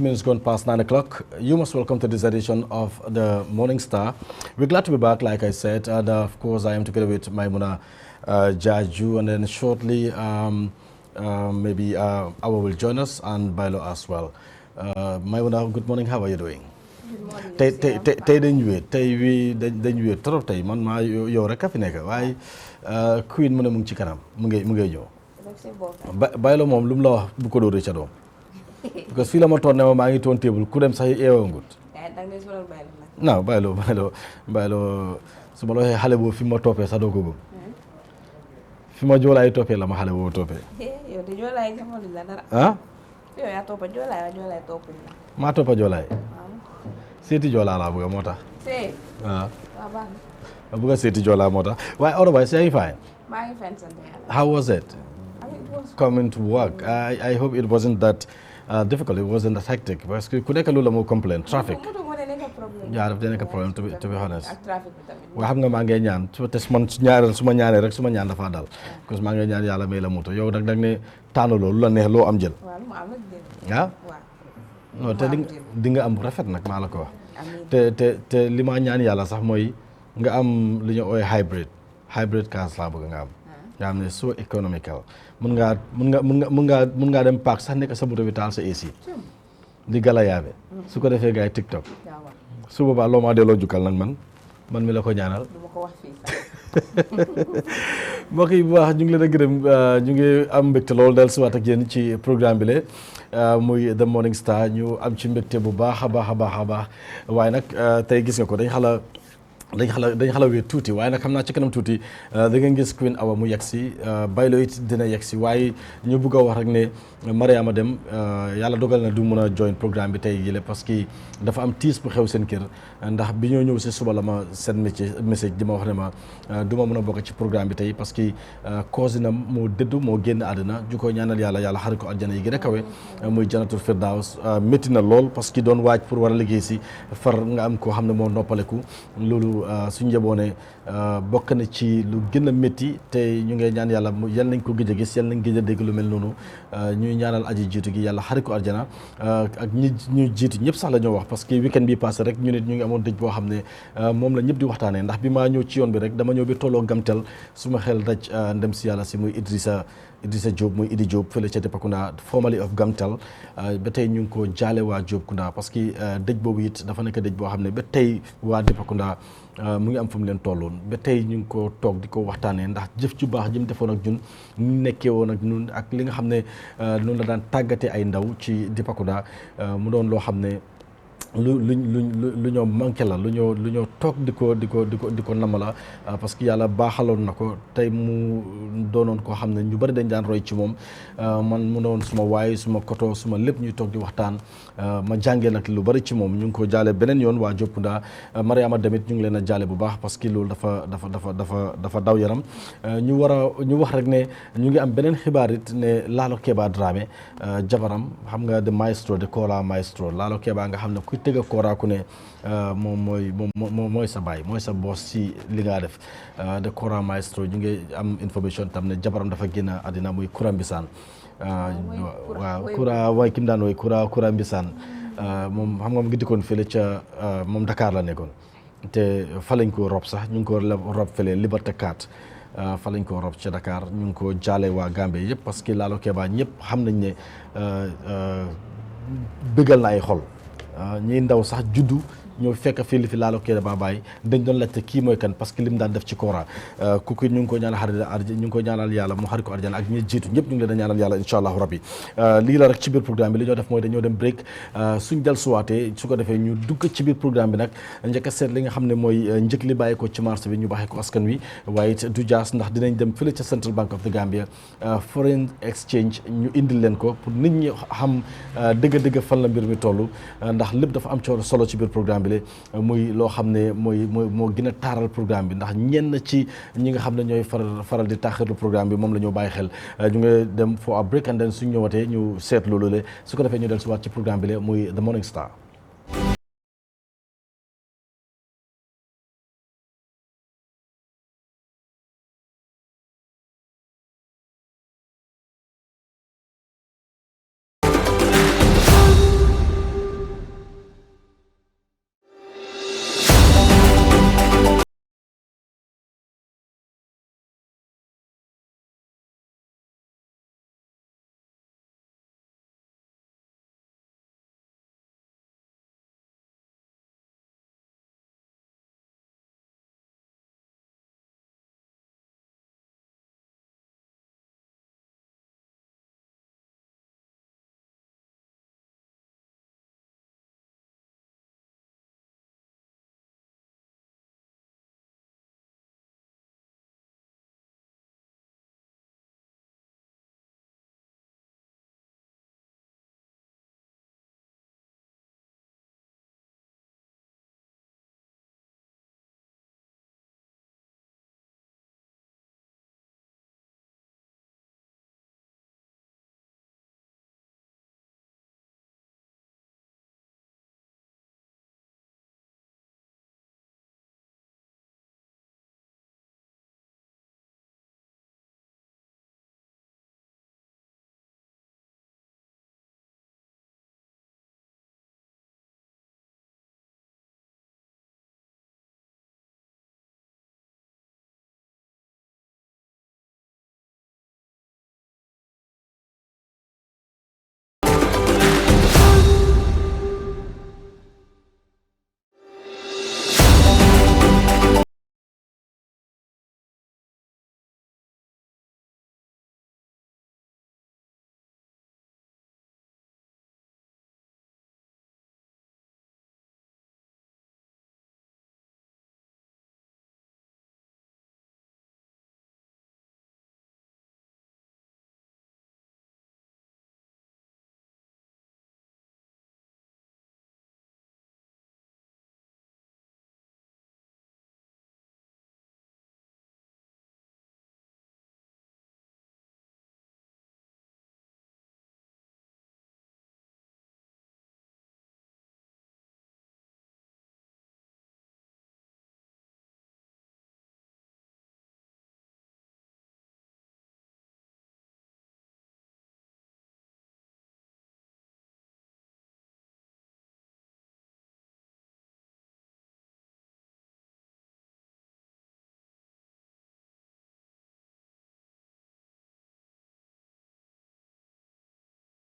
minutes gone past 9 o'clock. You must welcome to this edition of the Morning Star. We're glad to be back, like I said, and of course I am together with Maimuna Jaju, and then shortly maybe Awa will join us, and Bailo as well. Maimuna, good morning. How are you doing? tey dañ wéet tey wi dañ wéet trop tey man maa yow rek a fi nekk waaye Queen mu ne mu ngi ci kanam mu ngay ñëw Bailo moom lu mu la wax bu ko dóoree ca doom parce que fii la ma toon ne ma maa ngi toon table ku dem sax eewangut non Bailo su ma la waxee xale boobu fi ma toppee sax doo ko gëm fi ma joolaay toppee la ma xale boobu toppee ah maa toppa joolaay seeti joolaa laa bëgg moo tax waaw ma bëgg a seeti joolaa moo tax waaye otherwise yaa ngi fine how was it coming to work I hope it wasn't that difficult, it wasn't that hectic parce que ku nekk loolu la moo complain traffic yaa daf dee nekk problème to be honest waaye xam nga maa ngi ñaan te man su ma ñaanee rek su ma ñaan dafa dal parce que maa ngi ñaan yàlla may la moto yow nag da nga ne tànn loolu la neex loo am jël ah non te di nga am rafet nag maa la ko wax te li ma ñaan yàlla sax mooy nga am li ñu ooy hybrid cars laa bëgg nga xam ne so economical mun ngaa dem paak sax nekk sa moto bi taal sa AC di gala yaabe su ko defee gars yi TikTok su boobaa loo maa delloo jukkal nag man mi la ko ñaanal mbokk yi bu baax ñu ngi leen a gërëm ñu ngi am mbégte loolu del siwaat ak yéen ci programme bi le muy The Morning Star ñu am ci mbégte bu baax a baax waaye nag tey gis nga ko dañ xala wéet tuuti waaye nag xam naa ci kanam tuuti da ngeen gis Queen Awa mu yegg si Bailo it dina yegg si waaye ñu bëgg a wax rek ne Mariama Dem yàlla dogal na du mën a join programme bi tey yile parce que dafa am tiis bu xew seen kër ndax bi ñoo ñëw si suba la ma seen message di ma wax ne ma du ma mën a bokk ci programme bi tey parce que cousinam moo dëddu moo génn àddina ju ko ñaanal yàlla xarit ko àjjana yi gën a kawe muy Jannatul Firdaws métti na lool parce que doon waaj pour war a liggéey si far nga am koo xam ne moo noppaleku loolu suñu njaboone bokk na ci lu gën a métti te ñu ngay ñaan yàlla yal nañ ko gëj a gis yal nañ gëj a dégg lu mel noonu ñuy ñaanal aji jiitu gi yàlla xarit ko arjana ak ñu jiitu ñëpp sax la ñoo wax parce que weekend bi passé rek ñu nit ñu ngi amoon dëj boo xam ne moom la ñëpp di waxtaanee ndax bi maa ñëw ci yoon bi rek dama ñëw bi tolloo gamtel suma xel daj ndem si yàlla si muy Idrissa Diop muy Idi Diop fële ca Depakunda formerly of Gamtel ba tey ñu ngi ko jaale waa Diop Kunda parce que dëj boobu it dafa nekk dëj boo xam ne ba tey waa Depakunda mu ngi am fu mu leen tolloon ba tey ñu ngi ko toog di ko waxtaanee ndax jëf ju baax jëm defoon ak ñun ñu nekkee woon ak ñun ak li nga xam ne noonu la daan tàggatee ay ndaw ci Depakunda mu doon loo xam ne lu ñoo manqué la lu ñoo toog di ko nama la parce que yàlla baaxaloon na ko tey mu doonoon koo xam ne ñu bari dañ daan roy ci moom man mu doon suma waay suma koto suma lépp ñuy toog di waxtaan ma jàngee nag lu bari ci moom ñu ngi ko jaale beneen yoon waa Joppunda Mariama Damit ñu ngi leen a jaale bu baax parce que loolu dafa daw yaram ñu wax rek ne ñu ngi am beneen xibaar it ne Lalo Keba Dramé jabaram xam nga de maestro de Kora maestro Lalo Keba nga xam ne ku tëgg a Kora ku ne moom mooy sa baay mooy sa boss si li nga def de Kora maestro ñu ngi am information tam ne jabaram dafa génn àddina muy Kura Mbisaan waaw Kura waaye kim daan wooy Kura Mbisaan moom xam nga mu ngi dikkoon fële ca moom Dakar la nekkoon te fa lañ ko rob sax ñu ngi ko rob fële Liberté 4 fa lañ ko rob ca Dakar ñu ngi ko jaale waa Gambie yëpp parce que Lalo Keba ñëpp xam nañ ne bëggal na ay xol ñi ndaw sax juddu ñoo fekk fii li fi Lalo Keba Baye dañ doon laajte kii mooy kan parce que lim daan def ci Kora kooku ñu ngi ko ñaanal ñu ngi ko ñaanal yàlla mu xarit ko arjana ak ñi jiitu ñëpp ñu ngi leen a ñaanal yàlla incha allahu rabbi lii la rek ci biir programme bi li ñoo def mooy dañoo dem break suñ del suwaatee su ko defee ñu dugg ci biir programme bi nag njëkk a seet li nga xam ne mooy njëkk li bàyyi ko ci marché bi ñu baaxee ko askan wi waaye it du jaas ndax dinañ dem fële ca Central Bank of the Gambia foreign exchange ñu indil leen ko pour nit ñi xam dëgg-dëgg fan la mbir mi toll ndax lépp dafa am solo ci biir programme bi muy loo xam ne moo gën a taaral programme bi ndax ñenn ci ñi nga xam ne ñooy faral di taaxirlu programme bi moom la ñoo bàyyi xel ñu ngi dem for a break and then suñ ñëwatee ñu seet loolu le su ko defee ñu del si waat ci programme bi le muy The Morning Star.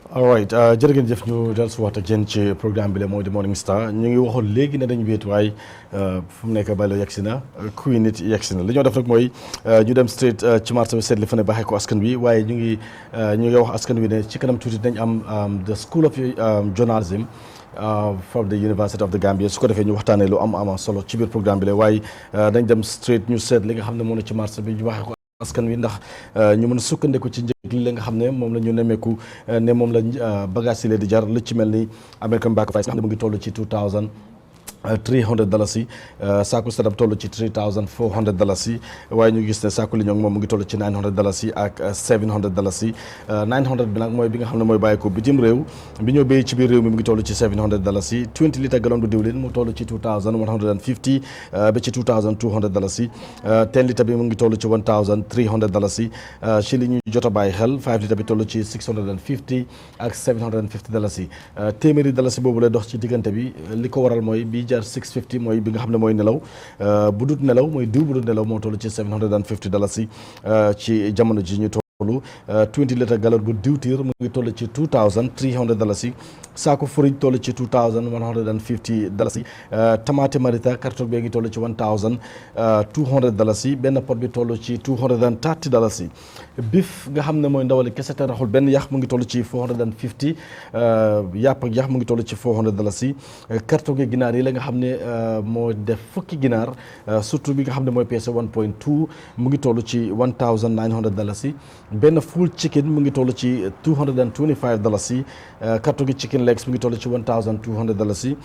all right jërë ngeen jëf ñu dellusiwaat ak yéen ci programme bi la mooy The Morning Star ñu ngi waxoon léegi ne dañu wéet waaye fu mu nekk Baylo yegsi na kuy nit yegsi na li ñoo def rek mooy ñu dem straight ci marché bi seet li fa ne baaxee ko askan wi waaye ñu ngi wax askan wi ne ci kanam tuuti dañ am the School of Journalism from the University of the Gambia su ko defee ñu waxtaanee lu am solo ci biir programme bi la waaye dañ dem straight ñu seet li nga xam ne moo ne ci marché bi ñu waxee ko askan wi ndax ñu mën a sukkandiku ci njëg li nga xam ne moom la ñu nemmeeku ne moom la bagage yi di jar lu ci mel ni American Back Price nga xam ne mu ngi toll ci $2,300 saaku sadab toll ci $3,400 waaye ñu gis ne saaku li ñoom moom mu ngi toll ci $900 ak $700 $900 bi nag mooy bi nga xam ne mooy bàyyi ko bitim réew bi ñoo béy ci biir réew mi mu ngi toll ci $700 20 litre gallon bu diwlin mu toll ci $2,150 ba ci $2,200 10 litre bi mu ngi toll ci $1,300 ci li ñu jot a bàyyi xel 5 litre bi toll ci $650 ak $750 téeméeri dalasi boobu lay dox ci diggante bi li ko waral mooy bi jar 650 mooy bi nga xam ne mooy nelaw bu dut nelaw mooy diw bu dut nelaw moo toll ci $750 ci jamono ji ñu toll 20 litre gallon bu diwtiir mu ngi toll ci $2,300 saako furiñ toll ci $2,150 tamaate marita carton bee ngi toll ci $1,200 benn pot bi toll ci $230 bif nga xam ne mooy ndawali kese te raxul benn yax mu ngi toll ci $450 yàpp ak yax mu ngi toll ci $400 carton gi ginaar yi la nga xam ne moo def fukki ginaar surtout bi nga xam ne mooy peese 1.2 mu ngi toll ci $1,900 benn full chicken mu ngi toll ci $225 carton gi chicken legs mu ngi toll ci $1,200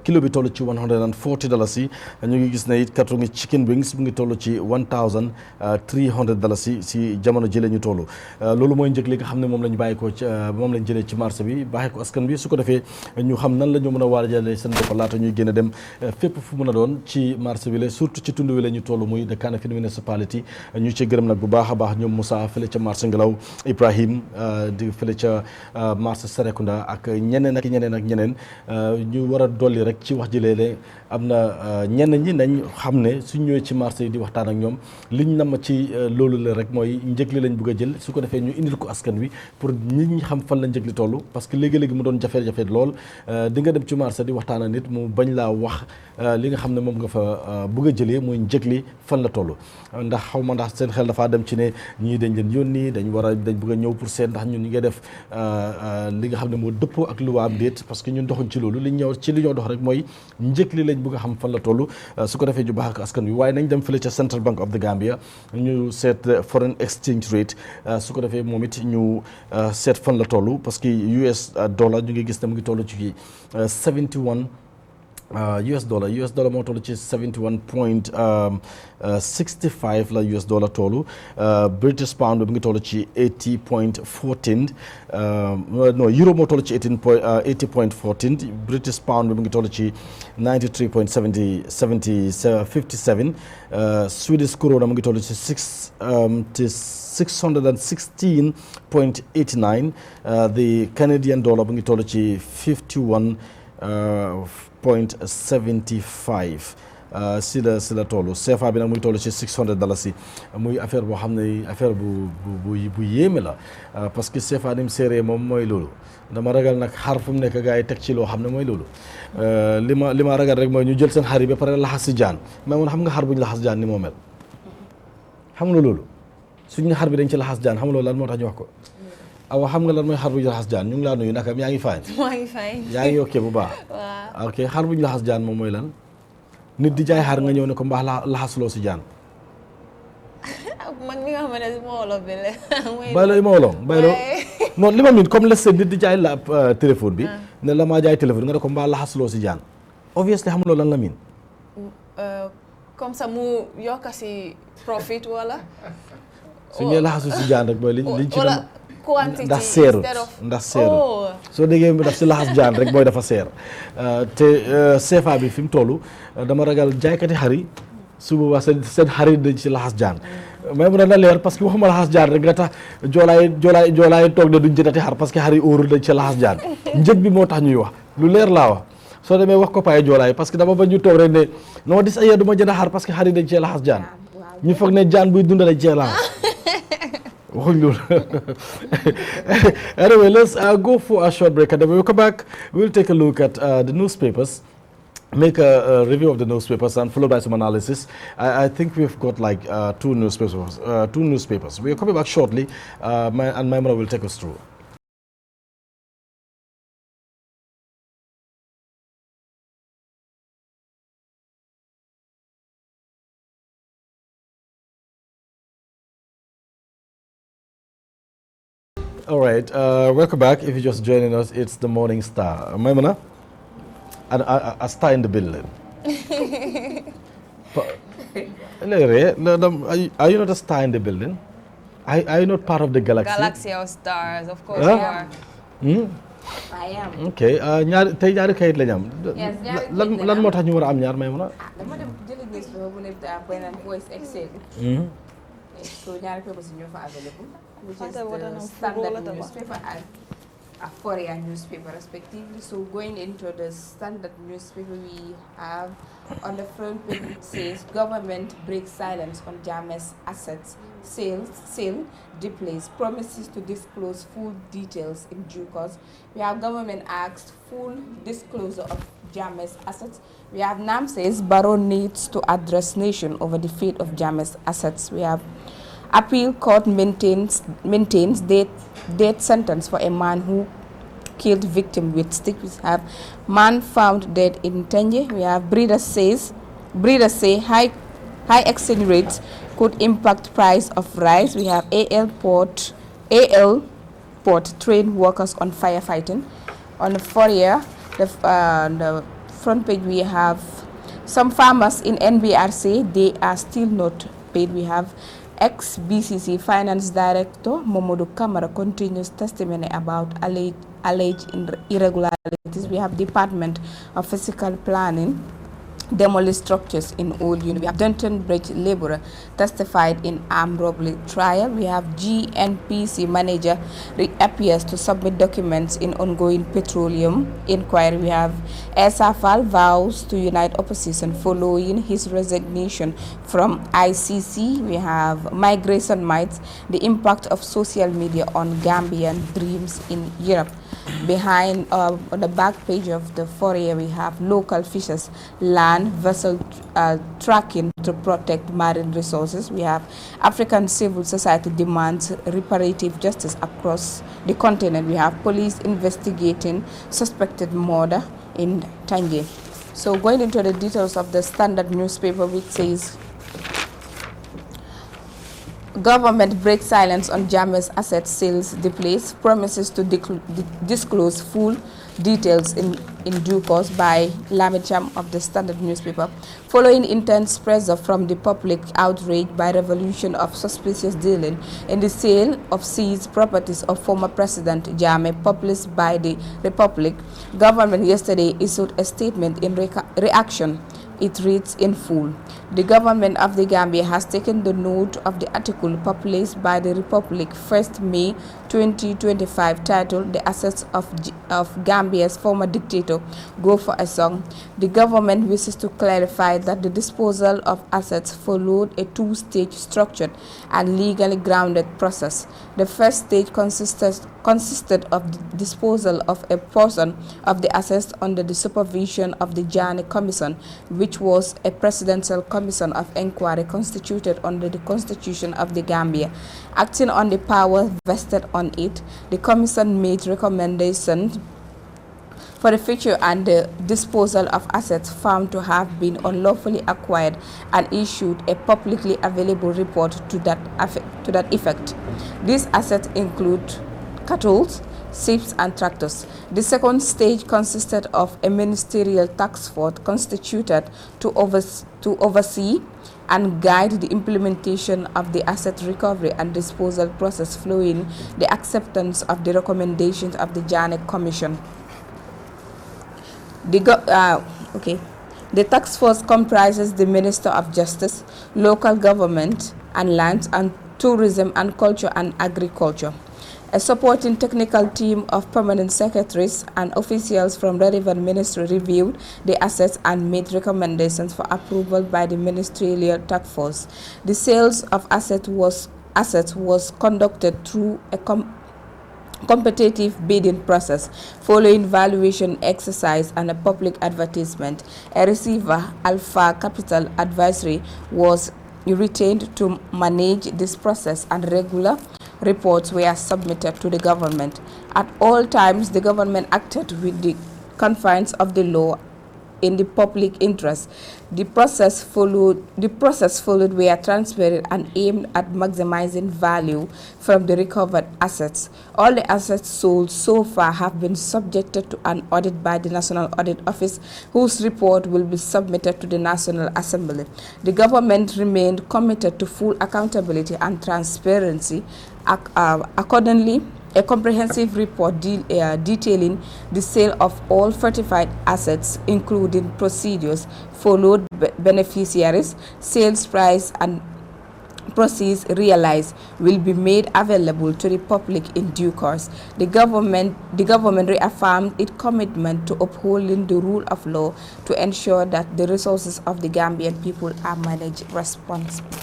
kilo bi toll ci $140 ñu ngi gis ne it carton gi chicken wings mu ngi toll ci $1,300 si jamono ji la ñu toll loolu mooy njëg li nga xam ne moom la ñu bàyyi ko moom lañ jëlee ci marché bi baaxee ko askan bi su ko defee ñu xam nan la ñu mën a waajale seen bopp laata ñuy génn a dem fépp fu mën a doon ci marché bi la surtout ci tund wi la ñu toll muy de Kanifing Municipality ñu ci gërëm nag bu baax a baax ñoom Moussa fële ca marché Ngelaw Ibrahim di fële ca marché Serekunda ak ñeneen ak ñeneen ñu war a dolli rek ci wax ji léeg-léeg am na ñenn ñi nañ xam ne suñ ñëwee ci marché yi di waxtaan ak ñoom liñ nam ci loolu la rek mooy njëg li lañ bëgg a jël su ko defee ñu indil ko askan wi pour nit ñi xam fan la njëg li toll parce que léegi-léegi mu doon jafe-jafe lool di nga dem ci marché di waxtaan ak nit mu bañ laa wax li nga xam ne moom nga fa bëgg a jëlee muy njëg li fan la toll ndax xaw ma ndax seen xel dafaa dem ci ne ñii dañ leen yónni dañ bëgg a ñëw pour seet ndax ñun ñu ngi def li nga xam ne moo dëppoo ak lu waam déet parce que ñun doxuñ ci loolu li ñëw ci li ñoo dox rek mooy njëg li lañ bëgg a xam fan la toll su ko defee ju baax ak askan wi waaye nañ dem fële ca Central Bank of the Gambia ñu seet foreign exchange rate su ko defee moom it ñu seet fan la toll parce que US dollar ñu ngi gis ne mu ngi toll ci 71 US dollar moo toll ci 71.65 la US dollar toll British pound bi mu ngi toll ci 80.14 non euro moo toll ci 80.14 British pound bi mu ngi toll ci 93.57 Swedish krona mu ngi toll ci 616.89 the Canadian dollar mu ngi toll ci 51.75 si la toll CFA bi nag muy toll ci $600 muy affaire boo xam ne affaire bu yéeme la parce que CFA ni mu seeree moom mooy loolu dama ragal nag xar fu mu nekk gars yi teg ci loo xam ne mooy loolu li ma ragal rek mooy ñu jël seen xar yi ba pare laxas si jaan mais mun xam nga xar bu ñu laxas jaan ni moo mel xam nga loolu suñu xar bi dañ ci laxas jaan xam nga loolu lan moo tax ñu wax ko awa xam nga lan mooy xar bu ñu laxas jaan ñu ngi laa nuyu naka yaa ngi fay yaa ngi yokkee bu baax ok xar bu ñu laxas jaan moom mooy lan nit di jaay xar nga ñëw ne ko mbaax laxasuloo si jaan man mi nga xam ne si Mawlo bi la. Mawlo non li ma miin comme les nit di jaay la téléphone bi. ne la maa jaay téléphone nga ne ko mbaa laxasuloo si jaan. obviously xam nga loolu lan la miin. comme ça mu yokk si profit wala. su ñu laxasu si jaan rek mooy liñ ci. wala quantity ndax seerut soo déggee daf si laxas jaan rek mooy dafa seer te CFA bi fi mu toll dama ragal jaaykati xari su boobaa seen xari dañ ci laxas jaan mais mun na leer parce que waxuma laxas jaan rek nga tax joolaay toog ne duñ jëndati xar parce que xar yi óorul dañ ci laxas jaan njëg bi moo tax ñuy wax lu leer laa wax soo demee wax ko paye joolaay parce que dama ba ñu toog rek ne non dis aye du ma jënd xar parce que xar yi dañ cee laxas jaan ñu foog ne jaan buy dunda dañ cee laxas Anyway, let's go for a short break, and then when we come back, we'll take a look at the newspapers, make a review of the newspapers, and followed by some analysis. I think we've got like two newspapers. We're coming back shortly, and Maimuna will take us through. All right, welcome back. If you're just joining us, it's the Morning Star. Maimuna, and a star in the building. Are you not a star in the building? Are you not part of the galaxy? Galaxy of stars, of course you are. I am. Okay, tey ñaari kayit la ñu am. Yes, ñaari lan kayit la lan moo tax ñu war a am ñaar Maimuna? dama dem jëli newspaper bu nekk benn Voice Excel. So ñaari papers ñoo fa available, which is the Standard newspaper and a foreign newspaper respectively. So going into the Standard newspaper, we have on the front page it says government breaks silence on Jammeh's assets sale delays, promises to disclose full details in due course. We have government asked full disclosure of Jammeh's assets. We have NAM says Barrow needs to address nation over the fate of Jammeh's assets. We have appeal court maintains death sentence for a man who killed victim with stick. We have man found dead in Tanje. We have breeders say high exchange rates could impact price of rice. We have AL port trained workers on firefighting. On the Fourier, the front page we have some farmers in NBR say they are still not paid. We have ex-BCC Finance Director Momodu Kamara continues testimony about alleged irregularities. We have Department of Physical Planning demolish structures in Old Uni. We have Denton Bridge laborer testified in armed robbery trial. We have GNPC manager reappears to submit documents in ongoing petroleum inquiry. We have Esafal vows to unite opposition following his resignation from ICC. We have migration myths, the impact of social media on Gambian dreams in Europe. Behind on the back page of the Fourier, we have local fishers land vessel tracking to protect marine resources. We have African civil society demands reparative justice across the continent. We have police investigating suspected murder in Tanje. So going into the details of the Standard newspaper, which says government breaks silence on Jammeh's asset sales delays, promises to disclose full details in due course by Lamid Cham of the Standard newspaper. Following intense pressure from the public outrage by revolution of suspicious dealing in the sale of seized properties of former President Jammeh published by the Republic, government yesterday issued a statement in reaction. It reads in full: the government of the Gambia has taken the note of the article published by the Republic 1st May 2025 titled "The Assets of Gambia's Former Dictator Go for a Song." The government wishes to clarify that the disposal of assets followed a two-stage structured and legally grounded process. The first stage consisted of the disposal of a portion of the assets under the supervision of the Janneh Commission, which was a presidential commission of inquiry constituted under the Constitution of the Gambia. Acting on the power vested on it, the commission made recommendations for the future and the disposal of assets found to have been unlawfully acquired and issued a publicly available report to that effect. These assets include cattle, ships and tractors. The second stage consisted of a ministerial task force constituted to oversee and guide the implementation of the asset recovery and disposal process following the acceptance of the recommendations of the Janneh Commission. The task force comprises the Minister of Justice, Local Government and Lands, and Tourism and Culture and Agriculture. A supporting technical team of permanent secretaries and officials from the relevant ministry reviewed the assets and made recommendations for approval by the ministerial task force. The sales of assets was assets was conducted through a competitive bidding process following valuation exercise and a public advertisement. A receiver, Alpha Capital Advisory, was retained to manage this process, and regular reports were submitted to the government. At all times, the government acted with the confines of the law in the public interest. The process followed were transparent and aimed at maximizing value from the recovered assets. All the assets sold so far have been subjected to an audit by the National Audit Office, whose report will be submitted to the National Assembly. The government remained committed to full accountability and transparency. Accordingly, a comprehensive report detailing the sale of all certified assets, including procedures followed, beneficiaries, sales price, and proceeds realized, will be made available to the public in due course. The government reaffirmed its commitment to upholding the rule of law to ensure that the resources of the Gambian people are managed responsibly.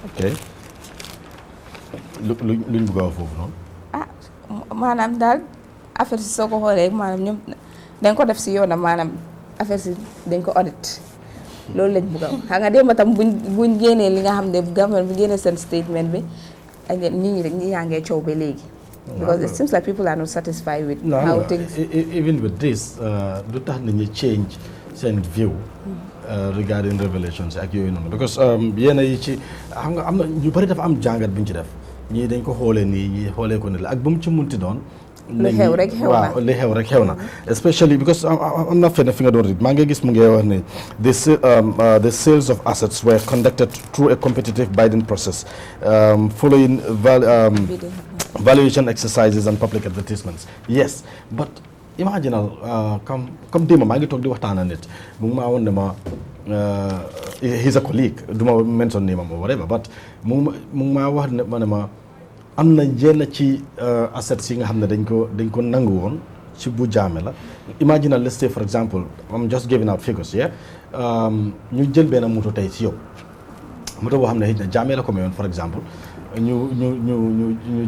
Okay. luñ bëgg a wax foofu noonu. maanaam daal affaire si soo ko xoolee maanaam ñoom dañ ko def si yoonam, maanaam affaire si dañ ko audit loolu lañ bëgg a wax. xam nga démb tam buñ génnee li nga xam ne government bi génnee seen statement bi ak nit ñi rek ñi yaa ngee coow ba léegi. because it seems like people are not satisfied with how things. Even with this du tax nit ñi change seen view. Regarding revelations ak yooyu noonu because yenn yi ci xam nga am na ñu bëri dafa am jàngat bi ñu ci def ñii dañ ko xoolee nii ñii xoolee ko nii la ak bu mu ci munti doon. lu xew rek xew na waaw li xew rek xew na. especially because am na fenn fi nga doon maa ngi gis mu ngi wax ne the sales of assets were conducted through a competitive bidding process following valuation exercises and public advertisements. Yes, but imaginal comme démb maa ngi toog di waxtaan nit mu ngi maa woon ne ma he's a colleague du ma mention name am or whatever but mu ngi maa wax ne ma am na yenn ci assets yi nga xam ne dañ ko nangu woon ci bu jaame la. Imaginal, let's say for example I'm just giving out figures here ñu jël benn moto tey ci yow moto boo xam ne xëy na jaame la ko mayoon for example ñu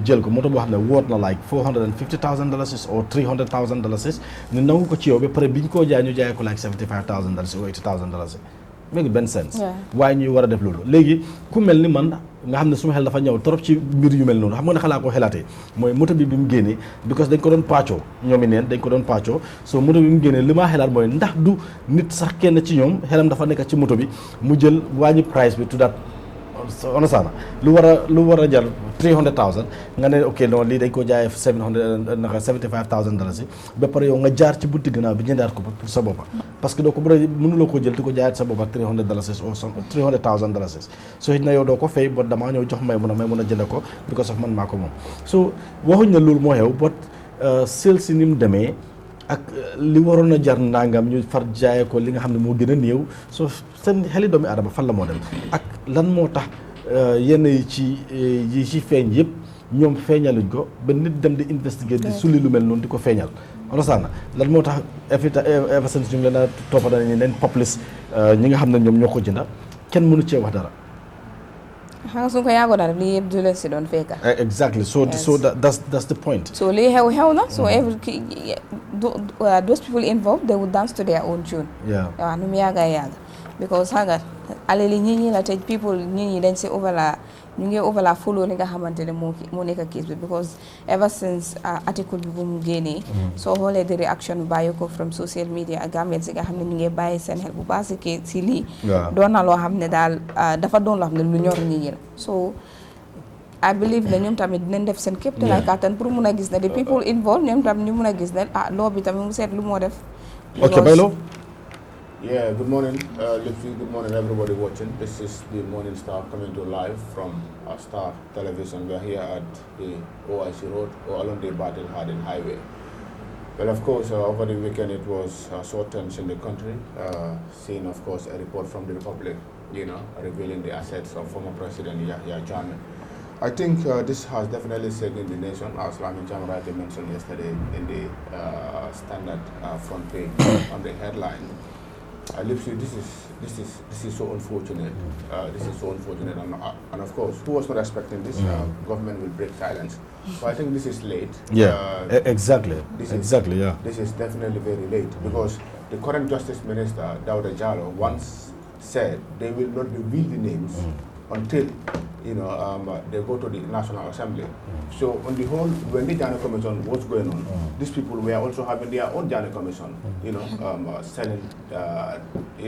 jël ko moto boo xam ne woot na like $450,000 or $300,000 ñu nangu ko ci yow ba pare bi ñu koo jaay ñu jaay ko like $75,000 or $80,000 make benn sense. waaye ñuy war a def loolu léegi ku mel ni man nga xam ne suma xel dafa ñëw trop ci mbir yu mel noonu xam nga ne xalaa ko xelaatee mooy moto bi mu génnee because dañ ko doon pàccoo ñoomi neen dañ ko doon pàccoo so moto bi mu génnee li maa xelaat mooy ndax du nit sax kenn ci ñoom xelam dafa nekk ci moto bi mu jël wàññi price bi to that onasaana lu war a jar $300,000 nga ne ok non lii dañ ko jaayee $75,000 ba pare yow nga jaar ci bunti gannaaw bi jëndaat ko pour sa boppa parce que doo ko mënuloo ko jël di ko jaayaat sa boppa $300 or $300,000 so it na yow doo ko fay bot damaa ñëw jox may mun a jënd ko because of man maa ko moom so waxuñ ne loolu moo xew bot sales si ni mu demee ak li waroon a jar nangam ñu far jaayee ko li nga xam ne moo gën a néew so seen xeli doomi aadama fan la moo dem ak lan moo tax yenn yi ci feeñ yëpp ñoom feeñaluñ ko ba nit dem di investiguer di sulli lu mel noonu di ko feeñal understand lan moo tax ever since ñu ngi leen a toppada ni leen populist ñi nga xam ne ñoom ñoo ko jënda kenn mënu cee wax dara xam nga suñ ko yàggoo daal lii yëpp du leen si doon fekka exactly so that's the point so lii xew na so those people involved they would dance to their own tune waaw nu mu yàgga because xam nga alali ñi la te people ñi dañ si ñu ngi overla follow li nga xamante ne moo nekk case bi because ever since article bi bu mu génnee soo xoolee di réaction bàyyi ko from social media ak Gambien si nga xam ne ñu ngi bàyyi seen xel bu baax si lii doon na loo xam ne daal dafa doon loo xam ne lu ñor ñi la so I believe ne ñoom tamit dinañ def seen képp te lay kàttan pour mun a gis ne the people involved ñoom tamit ñu mun a gis ne loo bi tamit mu seet lu moo def ok Baylo. Yeah, good morning, Lipsy. Good morning, everybody watching. This is the Morning Star coming to live from Star Television. We are here at the OIC Road or along the Battle Harden Highway. Well, of course, over the weekend it was short tense in the country. Seeing, of course, a report from the Republic, revealing the assets of former President Yahya Jammeh. I think this has definitely shaken the nation, as Lamin Jammeh rightly mentioned yesterday in the standard front page on the headline. Literally, this is so unfortunate. This is so unfortunate, and of course, who was not expecting this? Government will break silence. So I think this is late. Yeah, exactly. This is definitely very late because the current Justice Minister Dawda Jallow once said they will not reveal the names until they go to the National Assembly. So on the whole, when the Janneh Commission was going on, these people were also having their own Janneh Commission, selling.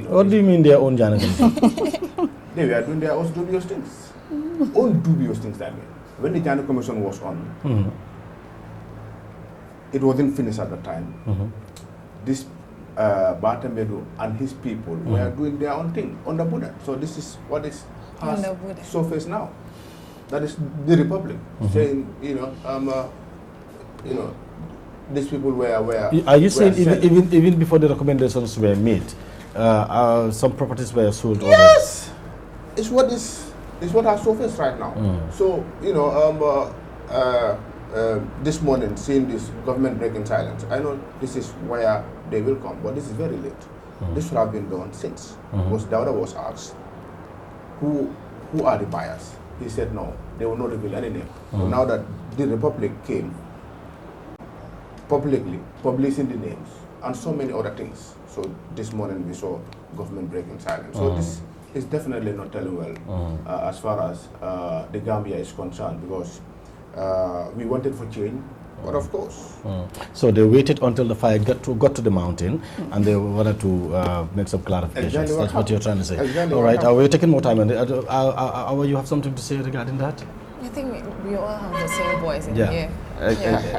What do you mean their own Janneh Commission? They were doing their own dubious things. Own dubious things, that means. When the Janneh Commission was on, it wasn't finished at the time. This Bartambedu and his people were doing their own thing on the Buddha. So this is what is has surfaced now. That is the Republic saying, these people were. Are you saying even before the recommendations were made, some properties were sold? Yes, it's what has surfaced right now. So this morning, seeing this government breaking silence, I know this is where they will come, but this is very late. This should have been done since. Because Dawda was asked, who are the buyers? He said no, they will not reveal any name. So now that the Republic came publicly publishing the names and so many other things, so this morning we saw government breaking silence. So this is definitely not telling well as far as the Gambia is concerned, because we wanted for change, but of course. So they waited until the fire got to the mountain, and they wanted to make some clarifications. Exactly That's what you're trying to say. Exactly. All right, we're taking more time, and you have something to say regarding that? I think we all have the same voice in Yeah. here.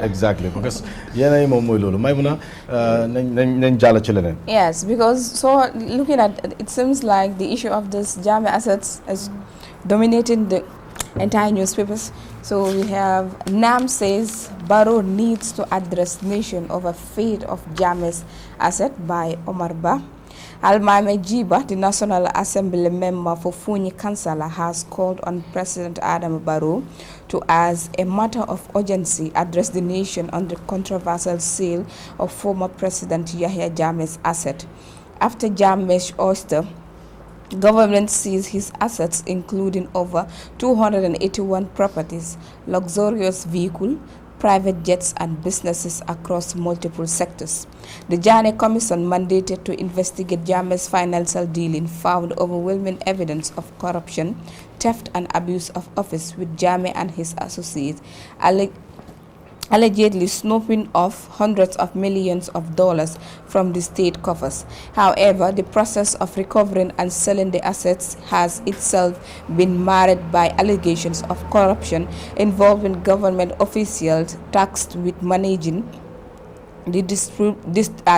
Exactly, because Maimuna, nañ jàll ci leneen. Yes, because so looking at it seems like the issue of this Jammeh assets is dominating the entire newspapers. So we have NAM says Barrow needs to address nation over fate of Jammeh's asset by Omar Ba. Almame Jiba, the National Assembly member for Funi Kansala, has called on President Adam Barrow to, as a matter of urgency, address the nation on the controversial sale of former President Yahya Jammeh's asset. After Jammeh's ouster, government seized his assets, including over 281 properties, luxurious vehicles, private jets and businesses across multiple sectors. The Janneh Commission, mandated to investigate Jammeh's financial dealing, found overwhelming evidence of corruption, theft and abuse of office, with Jammeh and his associates allegedly snooping off hundreds of millions of dollars from the state coffers. However, the process of recovering and selling the assets has itself been marred by allegations of corruption involving government officials tasked with managing the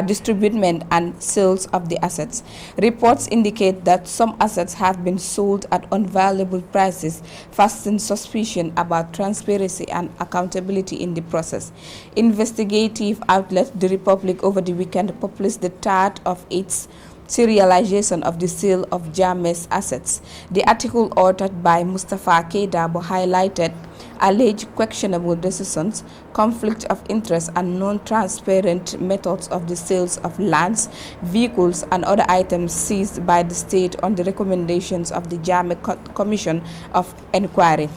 distribution and sales of the assets. Reports indicate that some assets have been sold at unvaluable prices, casting suspicion about transparency and accountability in the process. Investigative outlet The Republic over the weekend published the third of its serialization of the sale of Jammeh's assets. The article, authored by Mustafa Keidabo, highlighted alleged questionable decisions, conflict of interest, and non-transparent methods of the sales of lands, vehicles, and other items seized by the state on the recommendations of the Jammeh Commission of Inquiry.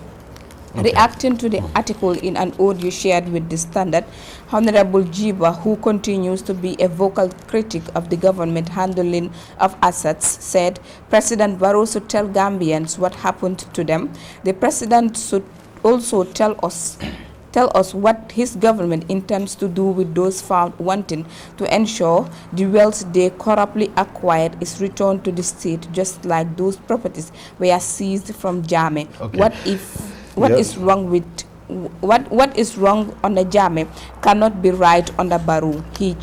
Okay. Reacting to the article in an audio shared with the Standard, Honorable Jiba, who continues to be a vocal critic of the government handling of assets, said President Barrow should tell Gambians what happened to them. The president should also tell us what his government intends to do with those found wanting, to ensure the wealth they corruptly acquired is returned to the state, just like those properties were seized from Jammeh. Okay. What is wrong under Jammeh cannot be right under Barrow. He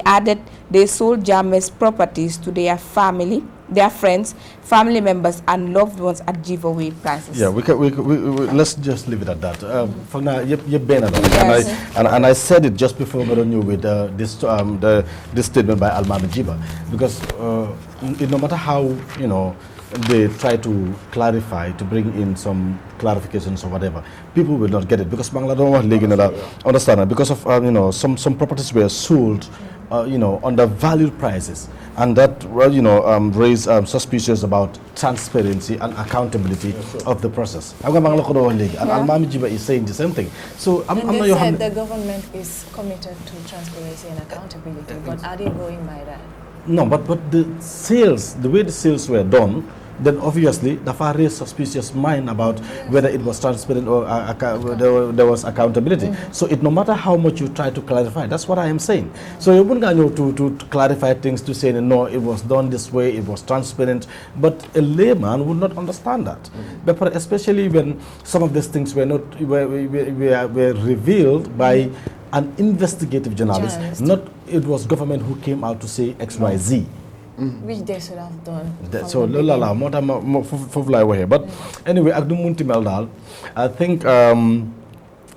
added they sold Jammeh's properties to their family, their friends, family members, and loved ones at giveaway prices. Yeah, we let's just leave it at that. And I said it just before we knew with this statement by Almami Jiba, because no matter how they try to clarify, to bring in some clarifications or whatever, people will not get it, because Bangla don't want understand, because of some properties were sold undervalued prices, and that raised suspicions about transparency and accountability of the process. And Almami Jiba is saying the same thing. So and they said the government is committed to transparency and accountability, but are they going by that? No, but the way the sales were done, then obviously the far raised suspicious mind about whether it was transparent or there was accountability. So no matter how much you try to clarify, that's what I am saying. So you wouldn't go to clarify things to say no, it was done this way, it was transparent, but a layman would not understand that. But especially when some of these things were revealed by an investigative journalist. Not it was government who came out to say XYZ. Which they should have done. So but anyway, I think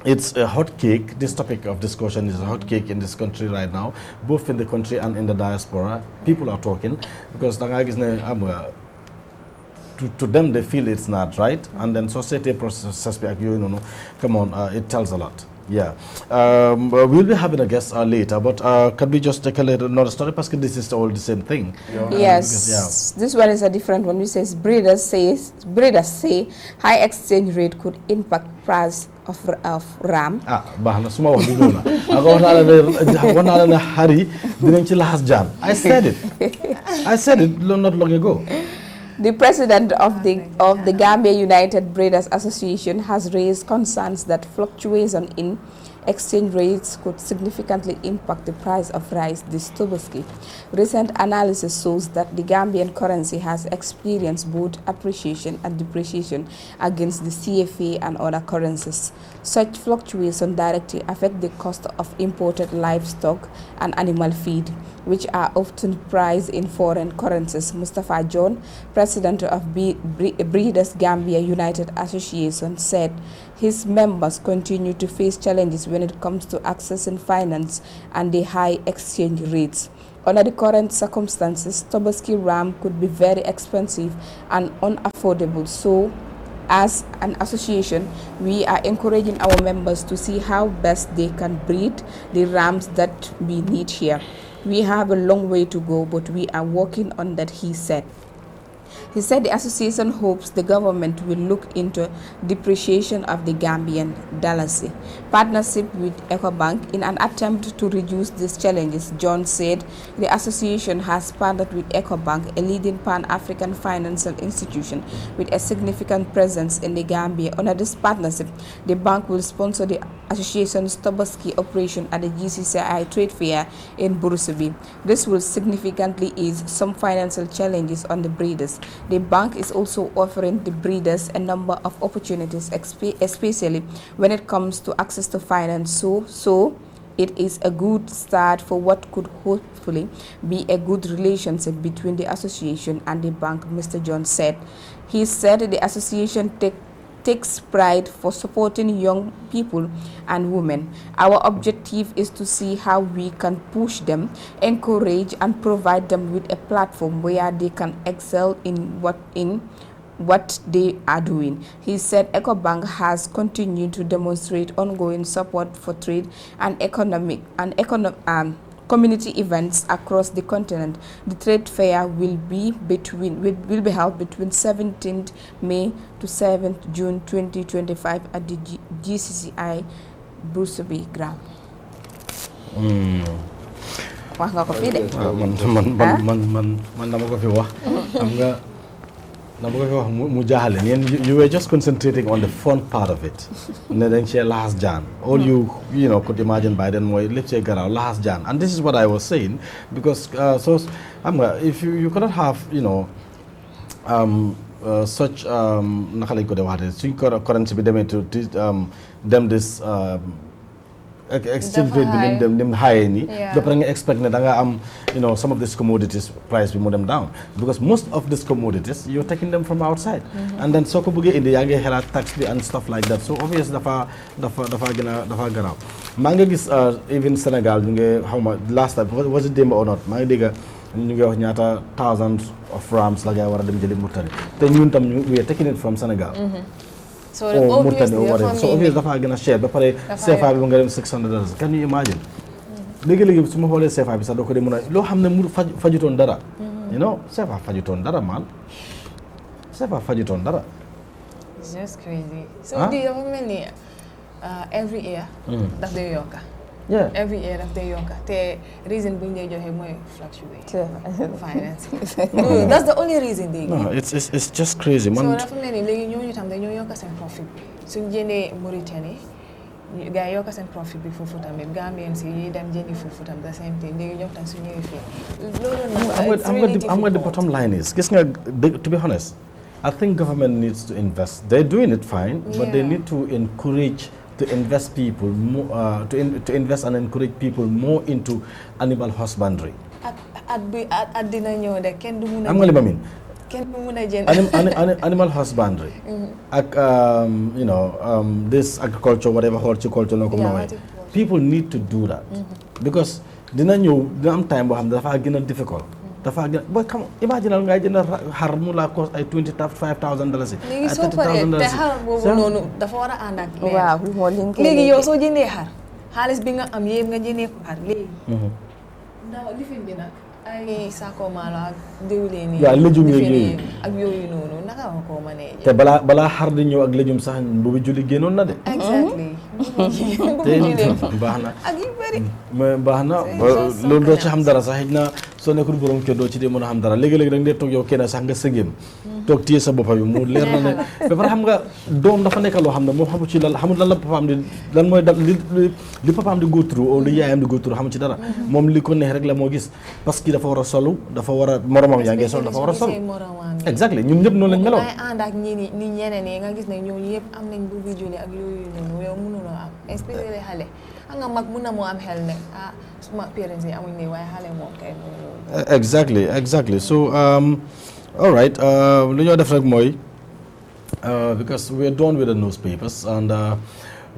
it's a hot cake. This topic of discussion is a hot cake in this country right now, both in the country and in the diaspora. People are talking because to them they feel it's not right, and then society process come on, it tells a lot. Yeah, we'll be having a guest later, but can we just take a little another story because this is all the same thing. Yes, this one is a different one. It says breeders say high exchange rate could impact price of ram. Bahana suma wax du ñëw na ako na hari dinañ ci lahas jaan. I said it not long ago. The president of the Gambia United Breeders Association has raised concerns that fluctuation in exchange rates could significantly impact the price of rice this Tobaski. Recent analysis shows that the Gambian currency has experienced both appreciation and depreciation against the CFA and other currencies. Such fluctuations directly affect the cost of imported livestock and animal feed, which are often priced in foreign currencies. Mustafa John, president of Breeders Gambia United Association, said his members continue to face challenges when it comes to accessing finance and the high exchange rates. Under the current circumstances, Tobaski ram could be very expensive and unaffordable. So, as an association, we are encouraging our members to see how best they can breed the rams that we need here. We have a long way to go, but we are working on that, he said. He said the association hopes the government will look into depreciation of the Gambian dalasi. Partnership with EcoBank in an attempt to reduce these challenges. John said the association has partnered with EcoBank, a leading Pan-African financial institution with a significant presence in the Gambia. Under this partnership, the bank will sponsor the association's Tobaski operation at the GCCI Trade Fair in Burusubi. This will significantly ease some financial challenges on the breeders. The bank is also offering the breeders a number of opportunities, especially when it comes to access to finance. So it is a good start for what could hopefully be a good relationship between the association and the bank, Mr. John said. He said the association takes pride for supporting young people and women. Our objective is to see how we can push them, encourage and provide them with a platform where they can excel in what they are doing. He said EcoBank has continued to demonstrate ongoing support for trade and community events across the continent. The trade fair will be held between 17th May to 7th June 2025 at the GCCI Burusubi ground. Wax nga ko fi de. Man dama ko fi wax. You were just concentrating on the fun part of it. Last Jan. All you could imagine by then was let's say last Jan. And this is what I was saying because if you cannot have such currency be them to them this exchange rate between them high the expect some of these commodities price will move them down because most of these commodities you're taking them from outside and then soko buge in the yange hela tax and stuff like that, so obviously dafa garaw manga gis even Senegal how much last time was it them or not manga diga ñu ngi wax ñaata thousands of rams la gay wara dem jëli Mauritanie te ñun tam we are taking it from Senegal. So obviously dafa gën a cher ba pare CFA bi nga dem $600. Can you imagine? léegi-léegi su ma xoolee CFA bi sax doo ko dee mën a loo xam ne mu fajutoon dara you know CFA fajutoon dara man CFA fajutoon dara It's just crazy. So the government every year daf day yokka. yeah Every year daf day yokka. Te reason bu ñu lay joxe mooy fluctuate. Finance. That's the only reason they give. no it's just crazy So man dafa mel ni léegi ñooñu tam dañoo yokka seen profit bi. Suñ jëndee Mauritanie gaa yi yokka seen profit bi foofu tamit Gambien si yi dem jëndi foofu tam the same thing léegi ñoom tam su ñëwee fii. Loolu nag I'm what the bottom line is. Gis nga, to be honest, I think government needs to invest. They're doing it fine, but they need to encourage to invest people more, to invest and encourage people more into animal husbandry. at dina ñëw de kenn du mun a. Am nga li ma miin? Kenn du mun a jënd. Animal husbandry. Ak you know this agriculture whatever horticulture no ko mën a people need to do that because dina am time boo xam ne dafa gën a difficult. dafa gën boy come imagine ngay jënd xar mu la cost ay $25,000. léegi soo paree te xar boobu noonu dafa war a ànd ak leer. waaw moo liñ koy léegi yow soo jëndee xar xaalis bi nga am yëpp nga jëndee ko xar léegi. ndaw lifin bi nag ay saako maalo ak diwlin yi. waaw légumes yooyu ak yooyu noonu naka nga koo mënee. te balaa xar di ñëw ak légumes sax boobu julli génnoon na de. exactly. te baax na. ak yu bëri. mais baax na loolu doo ci xam dara sax xëy na soo nekkul borom kër doo ci dee mën a xam dara léegi-léegi da nga dee toog yow kenn sax nga sëngéem toog téye sa boppa bi mu leer na ne ba pare xam nga doom dafa nekk loo xam ne moom xamu ci lan xamul lan la papaam di lan mooy dal li papaam di go through ou li yaayam di go through xamu ci dara moom li ko neex rek la moo gis parce que dafa war a solu dafa war a moromam yaa ngi sol dafa war a solu exactly ñun ñëpp noonu lañ meloon ay ànd ak ñi ni ñeneen yi nga gis ne ñooñu yëpp am nañ bu bi julli ak yooyu noonu yow mënuloo am especially xale xam nga mag mun na moo am xel ne suma parents yi amuñ ne waaye xale moom kay exactly so all right lu ñoo def rek mooy because we're done with the newspapers and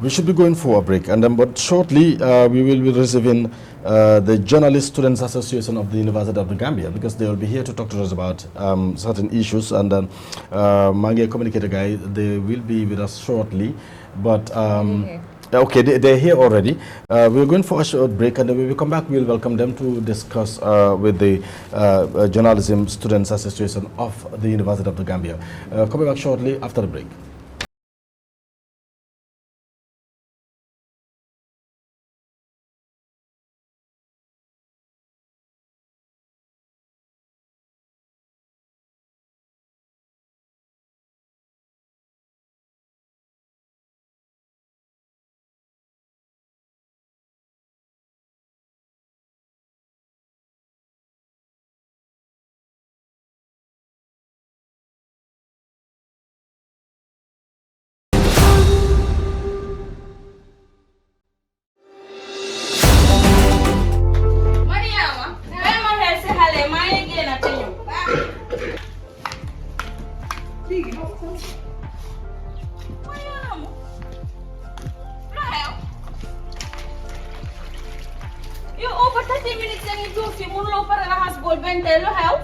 we should be going for a break and then but shortly we will be receiving the Journalist Students Association of the University of the Gambia because they will be here to talk to us about certain issues and then Mange Communicator Guy, they will be with us shortly but okay, they're here already. We're going for a short break and then when we come back, we'll welcome them to discuss with the Journalism Students Association of the University of the Gambia. Coming back shortly after the break.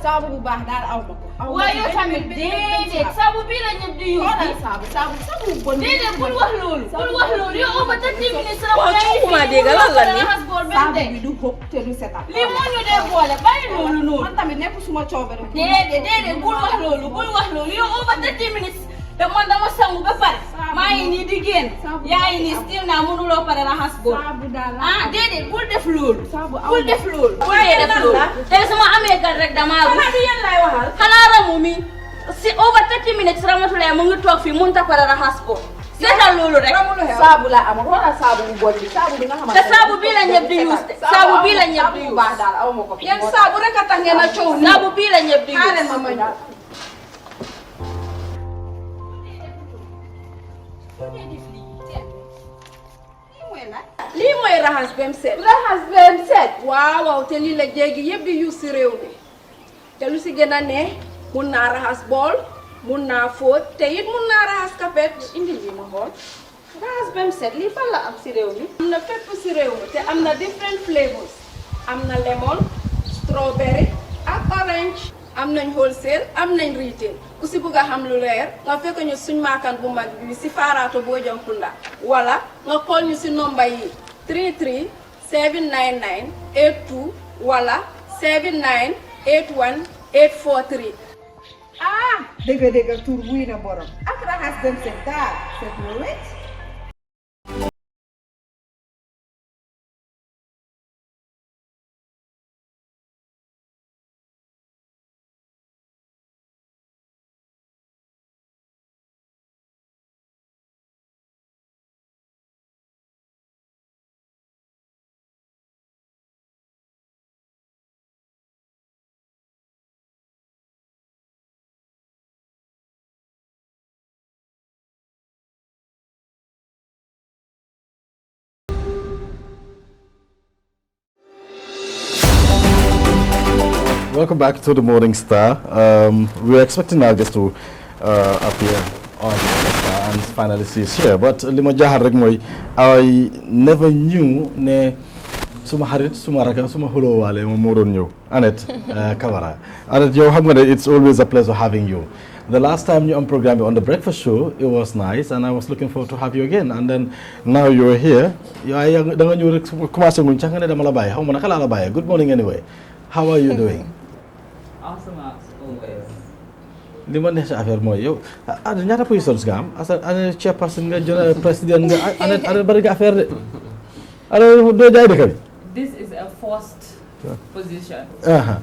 saabu bu baax daal aw ma ko. waaye yow tamit déedéet saabu bii la ñëpp di use. saabu bon. déedéet bul wax loolu. bul wax loolu yow over 30 minutes la. waaw tuuma dégg lan la ni. saabu bi du xóot te du setal. lii moo ñu dee boole bàyyi loolu noonu. man tamit nekk suma coobere. déedéet bul wax loolu bul wax loolu yow over 30 minutes. te man dama sangu ba pare. maa ngi nii di génn. yaa ngi nii still naa mënuloo pare raxas bool. saabu daal déedéet bul def loolu. bul def loolu. def loolu. te sama amee gan rek damaa rus. xanaa du yéen lay waxal. xanaa ramu mi si over 30 minutes Ramatulaye mu ngi toog fii mënut a pare raxas bool. seetal loolu rek. saabu la am wala saabu bu bon bi saabu bi nga xamante te saabu bii la ñëpp di use de. saabu bii la ñëpp di use. baax daal aw ma ko. yéen saabu rek a tax ngeen a coow. saabu bii la ñëpp di use. xaaral ma ñëw. lii mooy raxas bem set. raxas bem set. waaw waaw te lii la jéegi yëpp di use si réew mi te lu si gën a neex mun naa raxas bool mun naa fóot te it mun naa raxas kapet indi lii ma xool raxas bem set lii fan la am si réew mi. am na fépp si réew mi te am na different flavors am na lemon strawberry ak orange. am nañ wholesale am nañ retail ku si bëgg a xam lu leer nga fekk ñu suñ maakan bu mag bi si Farato Bojangkunda wala nga call ñu si nomba yi 33 79982 wala 7981843. Dega tur buy na borom ak raxas dem set daal set na wecc. Welcome back to the Morning Star. We're expecting our guest to appear on the Star, and finally she's here. But lima jahar rek moy, I never knew ne suma harit suma raka suma holo wale mo modon ñew Annette Camara. Annette, yow xam nga ne it's always a pleasure having you. The last time you on program on the breakfast show, it was nice, and I was looking forward to have you again. And then now you're here. Da nga ñew rek commencé nguñ nga ne dama la baye. Xawma naka la la baye. Good morning anyway. How are you doing? Awesome as always. li ma neex si affaire mooy yow ana ñaata positions nga am ana chairperson nga jël président nga ana bari nga affaire de ana doo jaay dëkk bi. This is a forced position. Wow.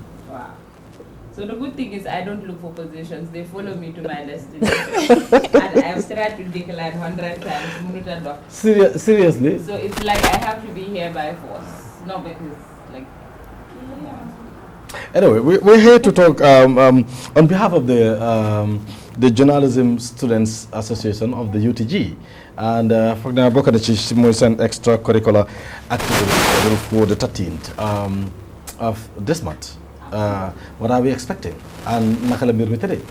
So the good thing is I don't look for positions, they follow me to my destination. And I've tried to decline 100 times, Munuta Doc. Seriously? So it's like I have to be here by force, not because like, yeah. Anyway, we're here to talk on behalf of the Journalism Students Association of the UTG, and for now, Bokadachi Moisen extracurricular activity for the 13th of this month. What are we expecting? And Nakalambir today?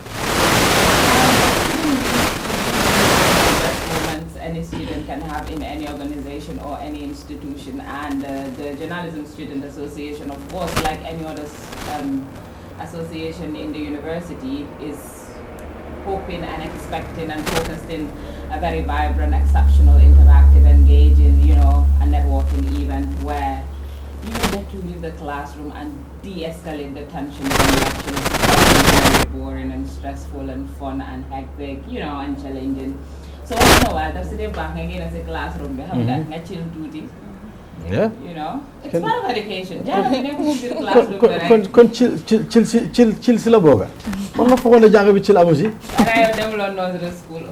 Any student can have in any organization or any institution, and the Journalism Student Association, of course, like any other association in the university, is hoping and expecting and focusing a very vibrant, exceptional, interactive, engaging, a networking event where you get to leave the classroom and de-escalate the tension from lectures. Very boring and stressful and fun and hectic, and challenging. So once in a while, that's the day back again as a classroom. We have that chill duty. Yeah. It's part of education. Yeah, we never move to the classroom. Kon chill sila boga. Man ma foog ne jàng bi chill amu si. And I have them learn nursery school.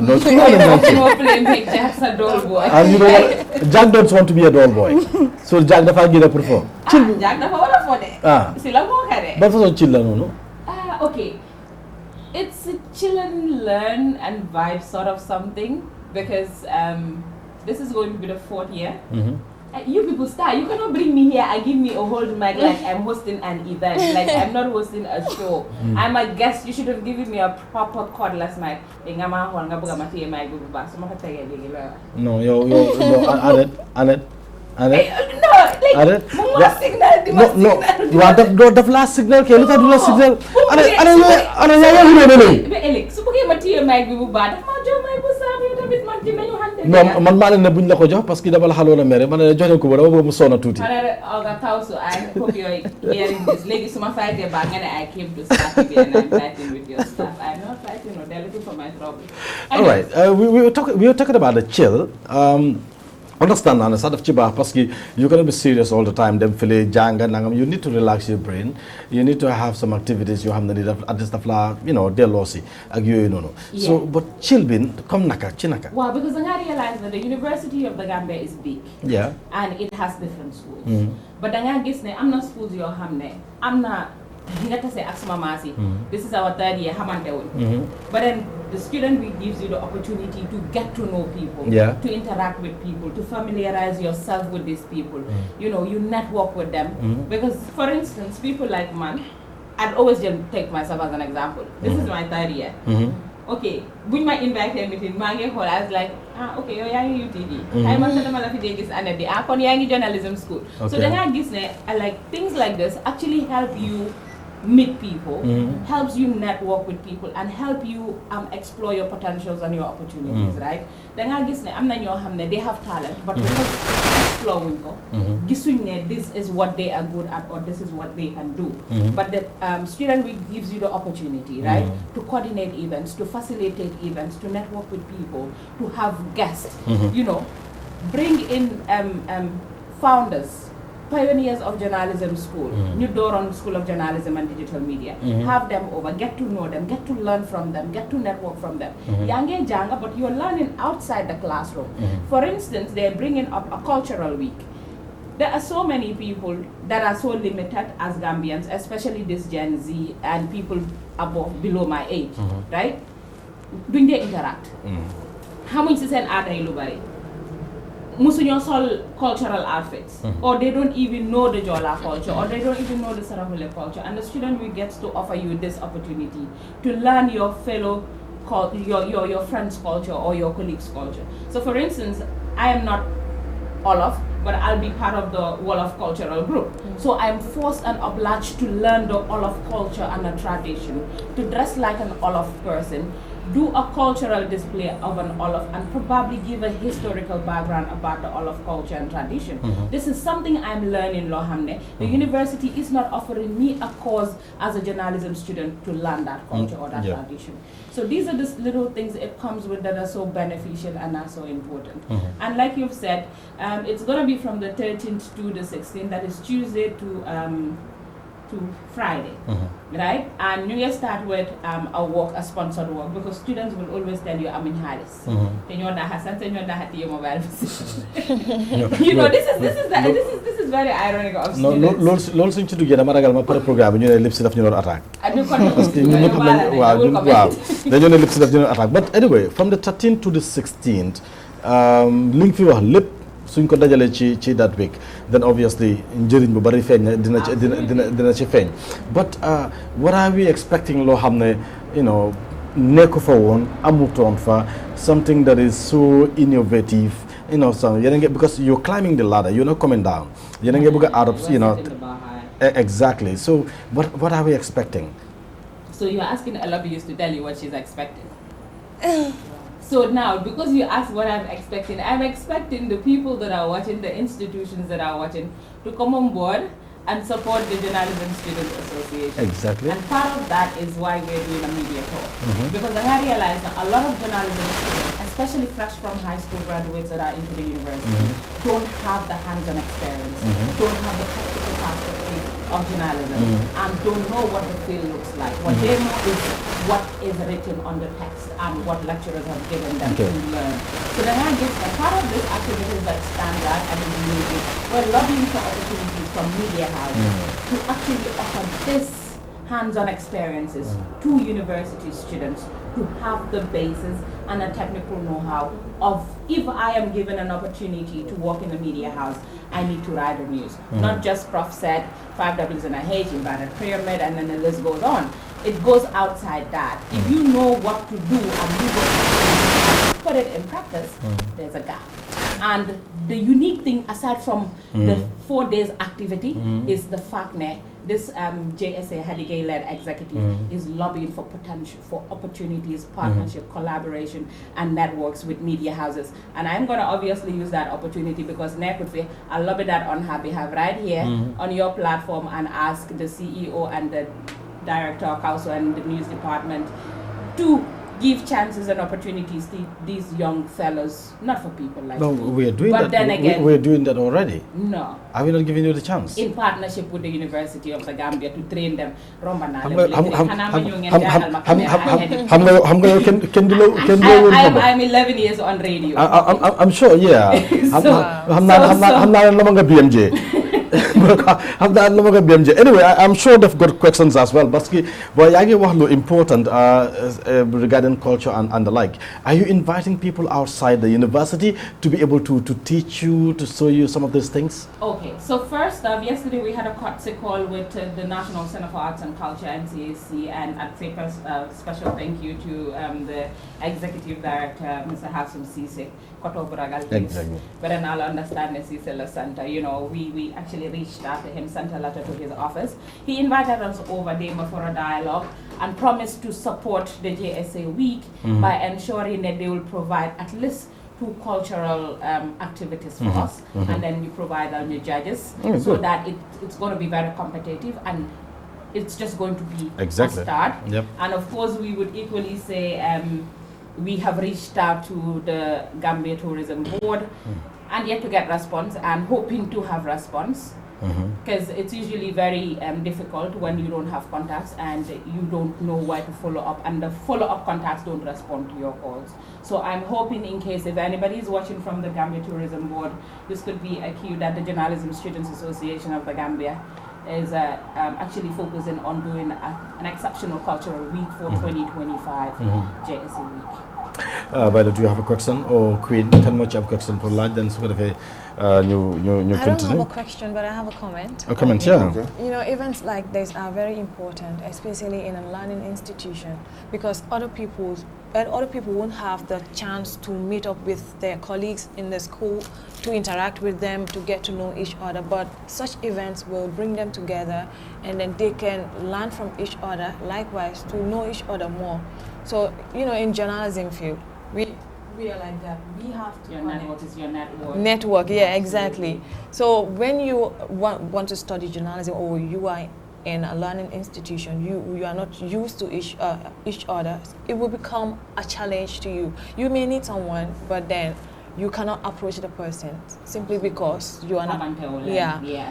No school I don't want More playing big Jack's a doll boy. And you know what? Jack don't want to be a doll boy. So Jack dafa gina perform. Jack dafa wala for de. Sila mo kare. Ba façon chill la noonu. Okay. It's a chill and learn and vibe sort of something, because this is going to be the 4th year. You people start. You cannot bring me here and give me a whole mic like I'm hosting an event. Like I'm not hosting a show. I'm a guest. You should have given me a proper cordless mic. No, Annette. No, like more signal. You want the last signal? Okay, look at the last signal. No, man maa leen ne buñ la ko jox parce que dama la xaloon a mere man ne jox leen ko ba dama bëgg mu sonna tuuti. I hope you're hearing this. Ladies, so my fight there back and I came to start here and I'm fighting with your stuff. I'm not fighting, they're looking for my trouble. All right, we were talking about the chill. Understand na sort of chiba parce que you're going to be serious all the time. Them feel janga nangam. You need to relax your brain. You need to have some activities. You have the need of at this stuff la de lossy. So but chill bin come naka chinaka. Well, because I realize that the University of the Gambia is big. Yeah. And it has different schools. But I guess I'm not schools you're hamne. I'm not. This is our 3rd year, but then the student week gives you the opportunity to get to know people, to interact with people, to familiarize yourself with these people. You network with them. Because, for instance, people like man, I'd always just take myself as an example. This is my 3rd year. Okay, when my invite meeting, I was like, okay, you're young UTD. I must have this and I'm young journalism school. So then I guess like things like this actually help you meet people, helps you network with people, and help you explore your potentials and your opportunities, right? Then I guess I'm not your hamne, they have talent, but because explore ko. Gisuñ ne this is what they are good at or this is what they can do. But the student week gives you the opportunity, right, to coordinate events, to facilitate events, to network with people, to have guests, you know, bring in founders, pioneers of journalism school, New Doron School of Journalism and Digital Media. Have them over, get to know them, get to learn from them, get to network from them. Yange janga, but you're learning outside the classroom. For instance, they're bringing up a cultural week. There are so many people that are so limited as Gambians, especially this Gen Z and people below my age, right? Doing they interact. How much is an art bari? Musuñoo sol cultural outfits, or they don't even know the Jola culture, or they don't even know the Sarahule culture, and the student will get to offer you this opportunity to learn your fellow, your friend's culture or your colleague's culture. So for instance, I am not Olaf, but I'll be part of the Wolof cultural group. So I'm forced and obliged to learn the Olaf culture and the tradition, to dress like an Olaf person, do a cultural display of an Olaf, and probably give a historical background about the Olaf culture and tradition. This is something I'm learning, Lohamne. The university is not offering me a course as a journalism student to learn that culture or that tradition. So these are just little things it comes with that are so beneficial and are so important. And like you've said, it's going to be from the 13th to the 16th, that is Tuesday to Friday, right? And you start with a sponsored walk, because students will always tell you, I'm in Harris. You know, this is very ironic of students. Loolu suñ ci duggee dama ragal ma pare programme ñu ne Lipsy daf ñu doon attaque. Parce que ñun ñëpp dañoo ne Lipsy daf ñu doon attaque. But anyway, from the 13th to the 16th, li nga fi wax lépp suñ ko dajalee ci that week, then obviously njëriñ bu bari feeñ dina ci feeñ. But what are we expecting loo xam ne, you know, nekku fa woon, amutoon fa, something that is so innovative, you know, so because you're climbing the ladder, you're not coming down. Yéen a ngi bëgg a add up, you know. Exactly. So what are we expecting? So you're asking a lobbyist to tell you what she's expecting. So now, because you asked what I'm expecting the people that are watching, the institutions that are watching, to come on board and support the Journalism Students Association. Exactly. And part of that is why we're doing a media tour. Because I realize that a lot of journalism students, especially fresh from high school graduates that are into the university, don't have the hands-on experience, don't have the practical perspective of journalism, and don't know what the field looks like. What they know is what is written on the text and what lecturers have given them to learn. So then I guess a part of this activities that stand out and we're lobbying for opportunities from media houses to actually offer this hands-on experiences to university students to have the basis and a technical know-how of, if I am given an opportunity to work in a media house, I need to write the news. Not just Prof said, 5 W's and a H, inverted pyramid, and then the list goes on. It goes outside that. If you know what to do and you put it in practice, there's a gap. And the unique thing, aside from the 4 days activity, is the fact that this JSA Hadigay-led executive is lobbying for potential, for opportunities, partnership, collaboration, and networks with media houses. And I'm going to obviously use that opportunity because Nek would say, I'll lobby that on her behalf right here on your platform and ask the CEO and the Director of Council and the News Department to give chances and opportunities to these young fellows, not for people like no, me. we are doing but that. Then again, we're doing that already. No. Are we not giving you the chance? In partnership with the University of the Gambia to train them. I'm 11 years on radio. I'm sure, yeah. I'm not BMJ. Anyway, I'm sure they've got questions as well. But important regarding culture and the like. Are you inviting people outside the university to be able to teach you, to show you some of these things? Okay, so first up, yesterday we had a courtesy call with the National Center for Arts and Culture, NCAC, and I'd say a special thank you to the Executive Director, Mr. Hassan Sise, Exactly. But then I'll understand the Sise Center. You know, we actually reached out to him, sent a letter to his office. He invited us over there for a dialogue and promised to support the JSA week by ensuring that they will provide at least 2 cultural activities for us, and then we provide our new judges, so good. that it's going to be very competitive, and it's just going to be Exactly. a start. Yep. And of course, we would equally say we have reached out to the Gambia Tourism Board and yet to get response, and hoping to have response, because it's usually very difficult when you don't have contacts and you don't know where to follow up, and the follow-up contacts don't respond to your calls. So I'm hoping, in case if anybody is watching from the Gambia Tourism Board, this could be a cue that the Journalism Students Association of the Gambia is actually focusing on doing an exceptional cultural week for 2025 JSA week. Violet, do you have a question, or Queen? Can much have a question for lunch? Then sort of a new I don't have a question, but I have a comment. A comment, yeah. Okay. You know, events like this are very important, especially in a learning institution, because other people won't have the chance to meet up with their colleagues in the school, to interact with them, to get to know each other. But such events will bring them together, and then they can learn from each other, likewise to know each other more. So, you know, in journalism field, we are like that. We have to Your connect. network is your network. Network, yeah, exactly. So when you want to study journalism, or you are in a learning institution, you are not used to each other, it will become a challenge to you. You may need someone, but then you cannot approach the person simply because you are not. And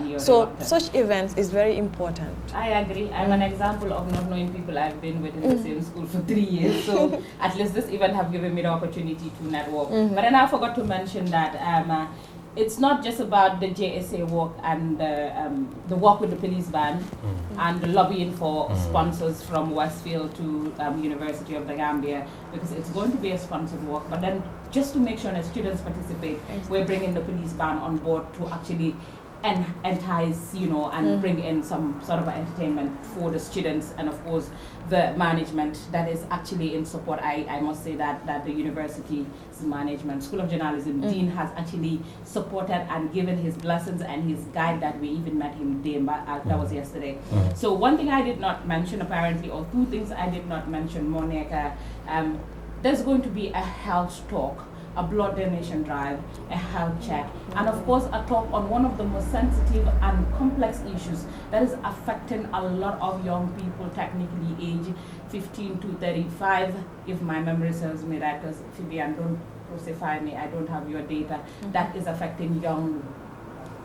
you're So reluctant. such events is very important. I agree. I'm an example of not knowing people I've been with in the same school for 3 years. So at least this event have given me the opportunity to network. But then I forgot to mention that it's not just about the JSA work and the work with the police band and the lobbying for sponsors from Westfield to University of the Gambia, because it's going to be a sponsored work. But then just to make sure that students participate, we're bringing the police band on board to actually entice, you know, and bring in some sort of entertainment for the students, and of course the management that is actually in support. I must say that the university's management, School of Journalism, Dean has actually supported and given his blessings and his guide that we even met him that was yesterday. So one thing I did not mention apparently, or 2 things I did not mention, Monica, there's going to be a health talk, a blood donation drive, a health check, and of course a talk on one of the most sensitive and complex issues that is affecting a lot of young people, technically aged 15 to 35, if my memory serves me right, because Phoebe, don't crucify me, I don't have your data, that is affecting young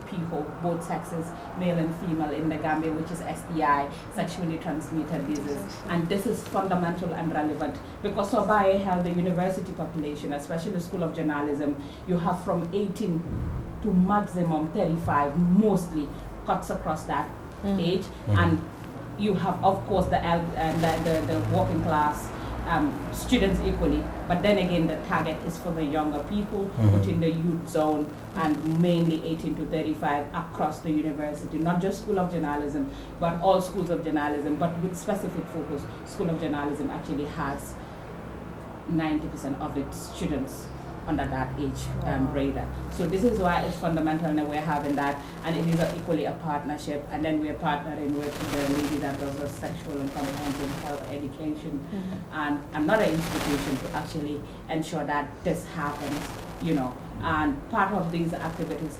people, both sexes, male and female in the Gambia, which is STI, sexually transmitted disease. And this is fundamental and relevant because for BioHealth, the university population, especially the School of Journalism, you have from 18 to maximum 35, mostly cuts across that age. And you have, of course, the working class students equally, but then again the target is for the younger people, within the youth zone, and mainly 18 to 35 across the university, not just School of Journalism, but all schools of journalism, but with specific focus. School of Journalism actually has 90% of its students under that age radar. So this is why it's fundamental that we're having that, and it is equally a partnership, and then we're partnering with the lady that does the sexual and comprehensive health education and another institution to actually ensure that this happens, you know. And part of these activities,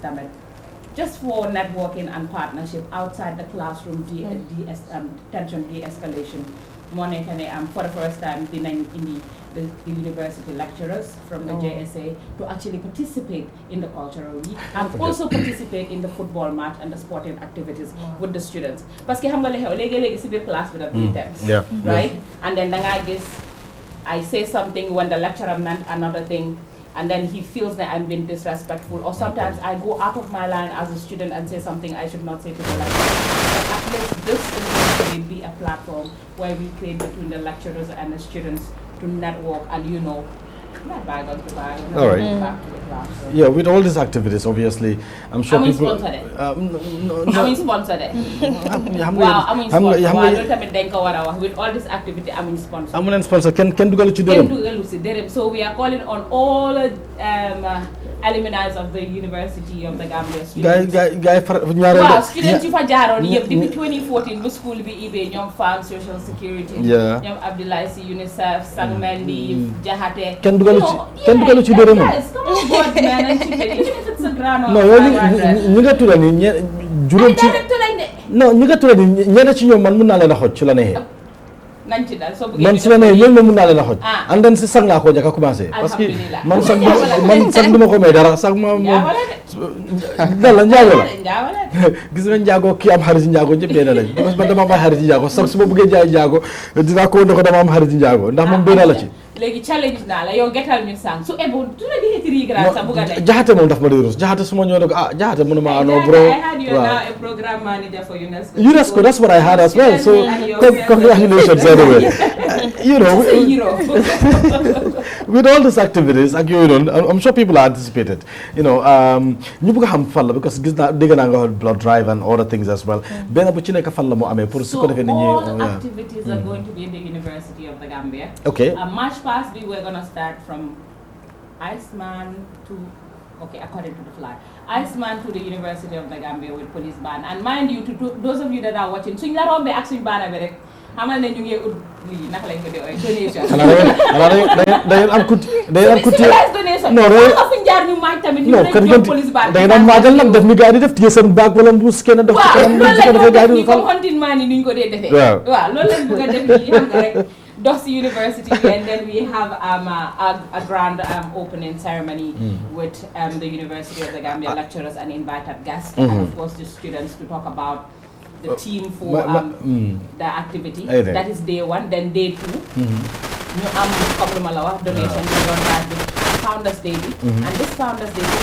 just for networking and partnership outside the classroom, tension de-escalation. Monica, for the first time, the university lecturers from the JSA to actually participate in the cultural week and also participate in the football match and the sporting activities with the students. Parce que xam nga li xew léegi ci biir class bi daf ñuy dem, right? And then I say something when the lecturer meant another thing, and then he feels that I'm being disrespectful, or sometimes I go out of my line as a student and say something I should not say to the lecturer. But at least this is going to be a platform where we create between the lecturers and the students to network and, you know, not bag on to bag, All right. back to the class. Yeah, with all these activities, obviously, I'm sure people. Sponsored it. Sponsored it. With all this activity, sponsored. I'm sponsor. Can do go to So we are calling on all alumni of the University of the Gambia students. Students yu fa jaaroon yëpp depuis 2014 bu school bi ibee ñoom Farm Social Security. ñoom Abdoulaye Sy UNICEF Sang Mendy Jaxate. kenn dugalu ci dërëm. non yow ñi nga tudd nii juróom ci non ñi nga tudd nii ñenn ci ñoom man mun naa leen a xoj ci la neexee. nañ ci daal soo bëggee man su la nee ñoom mun naa leen a xoj. and then si sax laa ko njëkk a commencé. parce que man sax du ma ko may dara sax ma moom. dala njaago la gis nga njaago kii am xarit njaago ñëpp benn lañ parce que man dama am xarit njaago sax su ma bëggee jaay njaago dinaa ko ne ko dama am xarit njaago ndax moom benn la ci. léegi challenge naa la yow getal ñu sang su ebo tu la di hetri grand sa buga day jaxate moom daf ma di rus jaxate su ma ñëw ne ko jaxate mu ne ma no bro I had you now a program manager for UNESCO. That's what I had as well, so congratulations anyway. With all these activities ak yooyu noonu I'm sure people are anticipated ñu bëgg a xam fan la because gis naa dégg naa nga blood drive and other things as well benn bu ci nekk fan la moo amee pour su ko defee nit ñi all the activities are going to be in the University of the Gambia. Okay. March past we were going to start from Iceman to according to the flag, Iceman to the University of the Gambia with police band. And mind you, to those of you that are watching, suñ la rombee ak suñ baana bi rek xamal ne ñu ngi ut lii naka lañ ko di donation. da ngeen am kuti donation. Non fuñ jaar ñu maaj tamit ñu rek police band. da ngeen am maajal nag def ni gars yi di def téye seen baag wala mbuus kenn def ci kanam ñu ci ko defee gars yi di comme continuement ni ñu ko dee defee. waaw loolu lañ bëgg a def nii xam nga rek Doss University, and then we have a grand opening ceremony with the University of the Gambia lecturers and invited guests, and of course the students to talk about the theme for the activity. That is day one. Then day two, ñu am comme lu ma la wax donation ñu doon daal di Founders Day bi, and this Founders Day is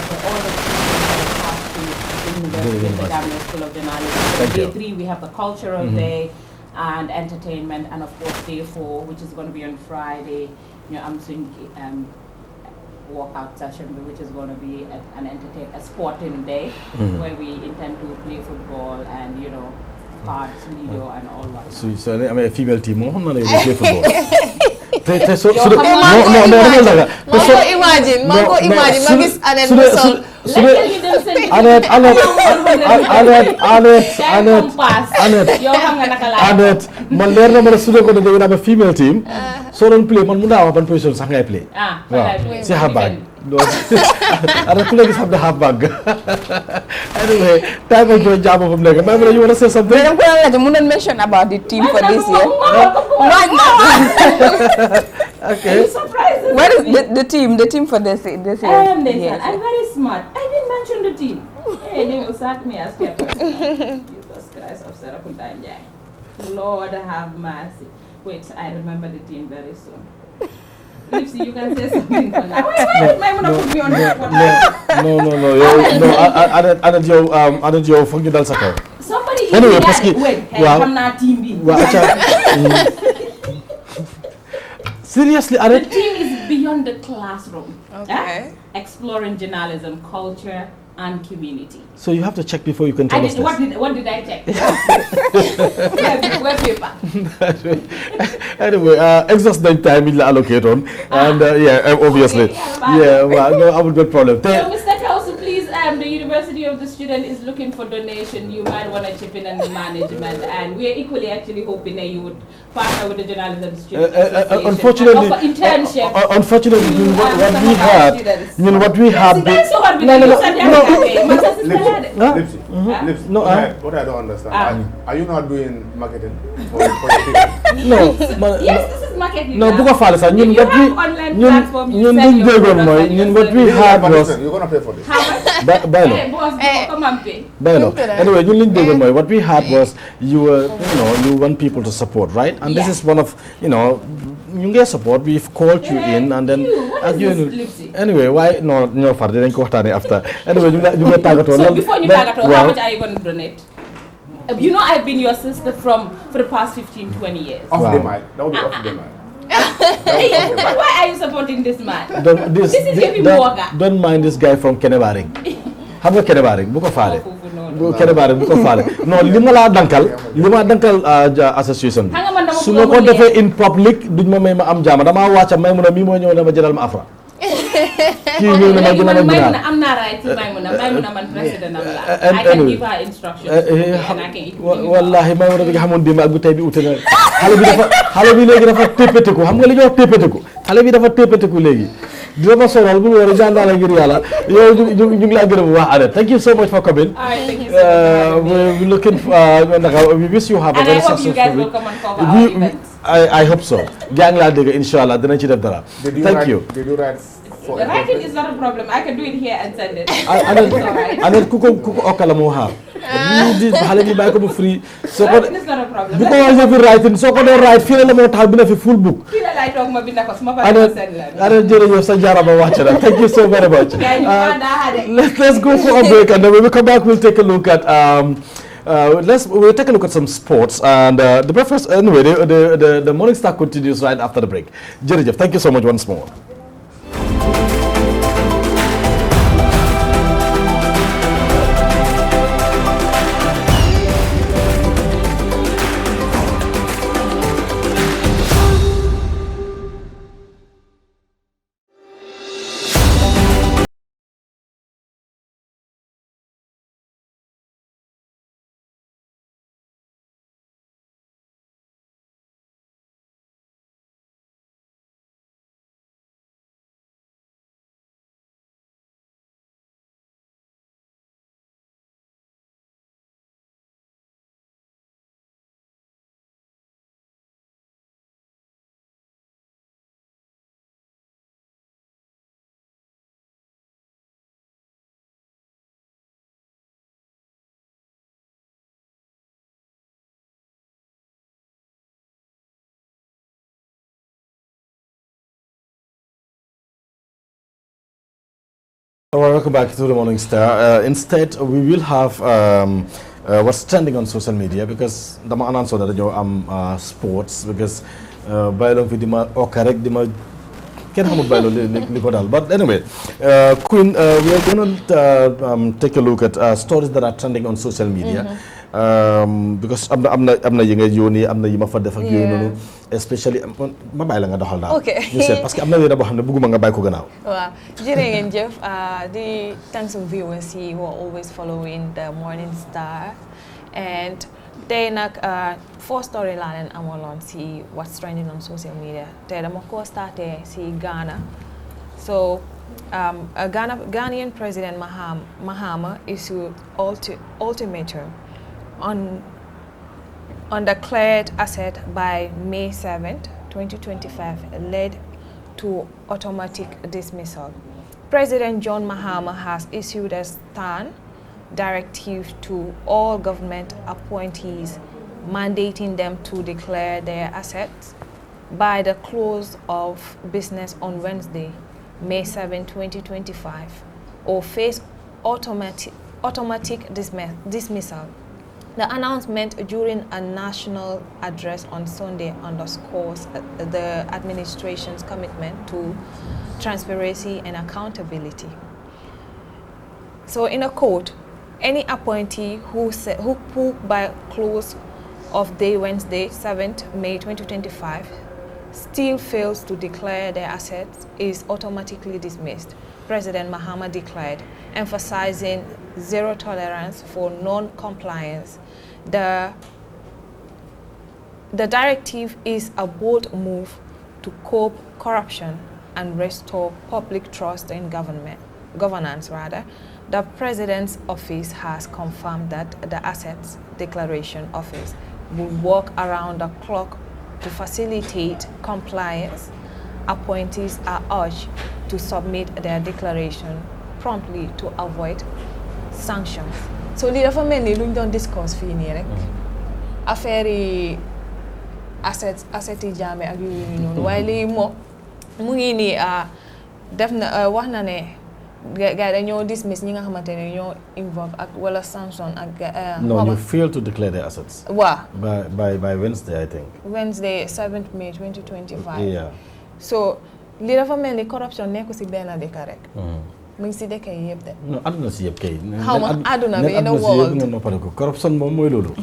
for all the students that have to the University of the Gambia School of Journalism. Day three we have the cultural day and entertainment, and of course day 4, which is going to be on Friday, I'm doing workout session, which is going to be a sporting day where we intend to play football and cards, Lido and all that. So I mean a female team, how many play football? Imagine, magis anen musol. Anet man leer na ma ne su dee ko ne da nga am female team soo doon play man mun naa wax ban position sax ngay play waaw si halfback Anet ku la gis xam ne halfback anyway time of join jàmm fu mu nekk maa ngi you want to say something mu doon mention about the team for this year okay what is the team for this year I'm very smart. I didn't mention the team. Hey, they will sack me as chairperson. Jesus Christ of Sarakunta. Lord have mercy. Wait, I remember the team very soon. Lipsy, you can say something for now. Wait, might want to put me on the spot. No. Anet yow foog ñu dal sa kaw. Somebody anyway parce que xam naa team bi. Seriously, the team is beyond the classroom. Okay. Exploring journalism, culture, and community. So you have to check before you can tell us this. What did I check? Where paper? Anyway, exhaust the time in la allocate on, and obviously, no, I would get problem. So, Mr. Kausu, please, the University of the Student is looking for donation. You might want to chip in on the management, and we are equally actually hoping that you would partner with the Journalism Student Association. Unfortunately, offer internship. Unfortunately, what we had. No, what I don't understand. Are you not doing marketing for your people? No. Yes, this is marketing. No, buka fale sa ñun what we what we had was you're gonna pay for this. Anyway, what we had was you want people to support, right? And this is one of ñu ngi support. We've called you in and then anyway why no far dinañ ko waxtaanee after anyway ñu ngi tàggatoo. So before you tàggatoo, how much are you going to donate? I've been your sister for the past 15-20 years. Off the mic. That would be off the mic. But why are you supporting this man? This is Kevin Walker. Don't mind this guy from Kenebaring. Xam nga Kenebaring bu ko faale. Kenebaring bu ko faale. Non li ma dankal association bi. Su ma ko defee in public duñ ma may ma am jaama dama wàcca may mu ne mii moo ñëw dama jëlal ma afra. kii ñëw na ma gën a Maymuna am naa right ci Maymuna man président am la I can give her instructions and I can wallahi Maymuna bi nga xamoon démb ak bu tey bi ute na xale bi léegi dafa téppeteku xam nga li ñuy wax téppeteku xale bi dafa téppeteku léegi dina ma sonal bu ñu war a jàndaale ngir yàlla yow ñu ngi laa gërëm bu baax Annette thank you so much for coming. Thank you so much. We're looking we wish you have a very successful week. And I hope you guys will come and cover our events. I hope so. gaa ngi laa dégg incha allah dinañ ci def dara. Thank you. Did you write for The writing is not a problem. I can do it here and send it. Annette ku ko okkala moo xaar. di xale bi bàyyi ko mu free. soo ko Writing is not a problem. bu ko waxee fi writing soo ko doon write fii la moo tax bi na fi full book. Fii la laay toog ma bind ko su ma paree ma send la. Annette jërëjëf sa jaarama wàcc na. Thank you so very much. Let's go for a break and then when we come back we'll take a look at we'll take a look at some sports and the breakfast anyway the Morning Star continues right after the break. Jërëjëf, thank you so much once more. Welcome back to the Morning Star. Instead, we will have what's trending on social media because the man answer that you sports because by long video or correct the can have a but anyway, Queen, we are going to take a look at stories that are trending on social media. Because I'm not young, I'm not yima for the fact you especially ma bay la nga doxal daal. Okay. You said parce que am na wéra boo xam ne bëgguma nga bay ko gannaaw. Waaw jërë ngeen jëf the thanks of viewers who are always following the Morning Star and tey nag 4 story laa leen amaloon si what's trending on social media tey dama ko starté si Ghana so Ghanaian President Mahama issued ultimatum on declared asset by May 7th, 2025 led to automatic dismissal. President John Mahama has issued a stern directive to all government appointees mandating them to declare their assets by the close of business on Wednesday, May 7, 2025 or face automatic dismissal. The announcement during a national address on Sunday underscores the administration's commitment to transparency and accountability. So in a quote, any appointee who by close of day Wednesday, 7th May 2025, still fails to declare their assets is automatically dismissed, President Mahama declared, emphasizing zero tolerance for non-compliance. The directive is a bold move to curb corruption and restore public trust in governance. The President's office has confirmed that the Assets Declaration Office will work around the clock to facilitate compliance. Appointees are urged to submit their declaration promptly to avoid sanctions. So li dafa mel ni luñ doon discuss fii nii rek affaire yi asset yi jaame ak yooyu noonu waaye lii moom mu ngi nii def na wax na ne gars dañoo dismiss ñi nga xamante ne ñoo involve ak wala sanction ak no you fail to declare their assets. Waaw. By Wednesday I think. Wednesday 7th May 2025. Yeah. So li dafa mel ni corruption nekku si benn dëkk rek. mu ngi si dëkk yi yëpp de. non àdduna si yëpp kay. xaw ma àdduna bi in the world nga noppale ko corruption moom mooy loolu.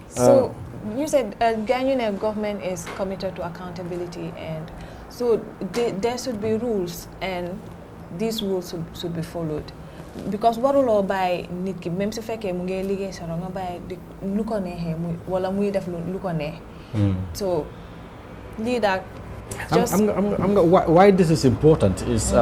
So you said ñu ne government is committed to accountability and So there should be rules, and these rules should be followed. Because waruloo bàyyi nit ki même su fekkee mu ngi liggéey sa nga bàyyi lu ko neexee wala muy def lu ko neex. So lii daal just why this is important is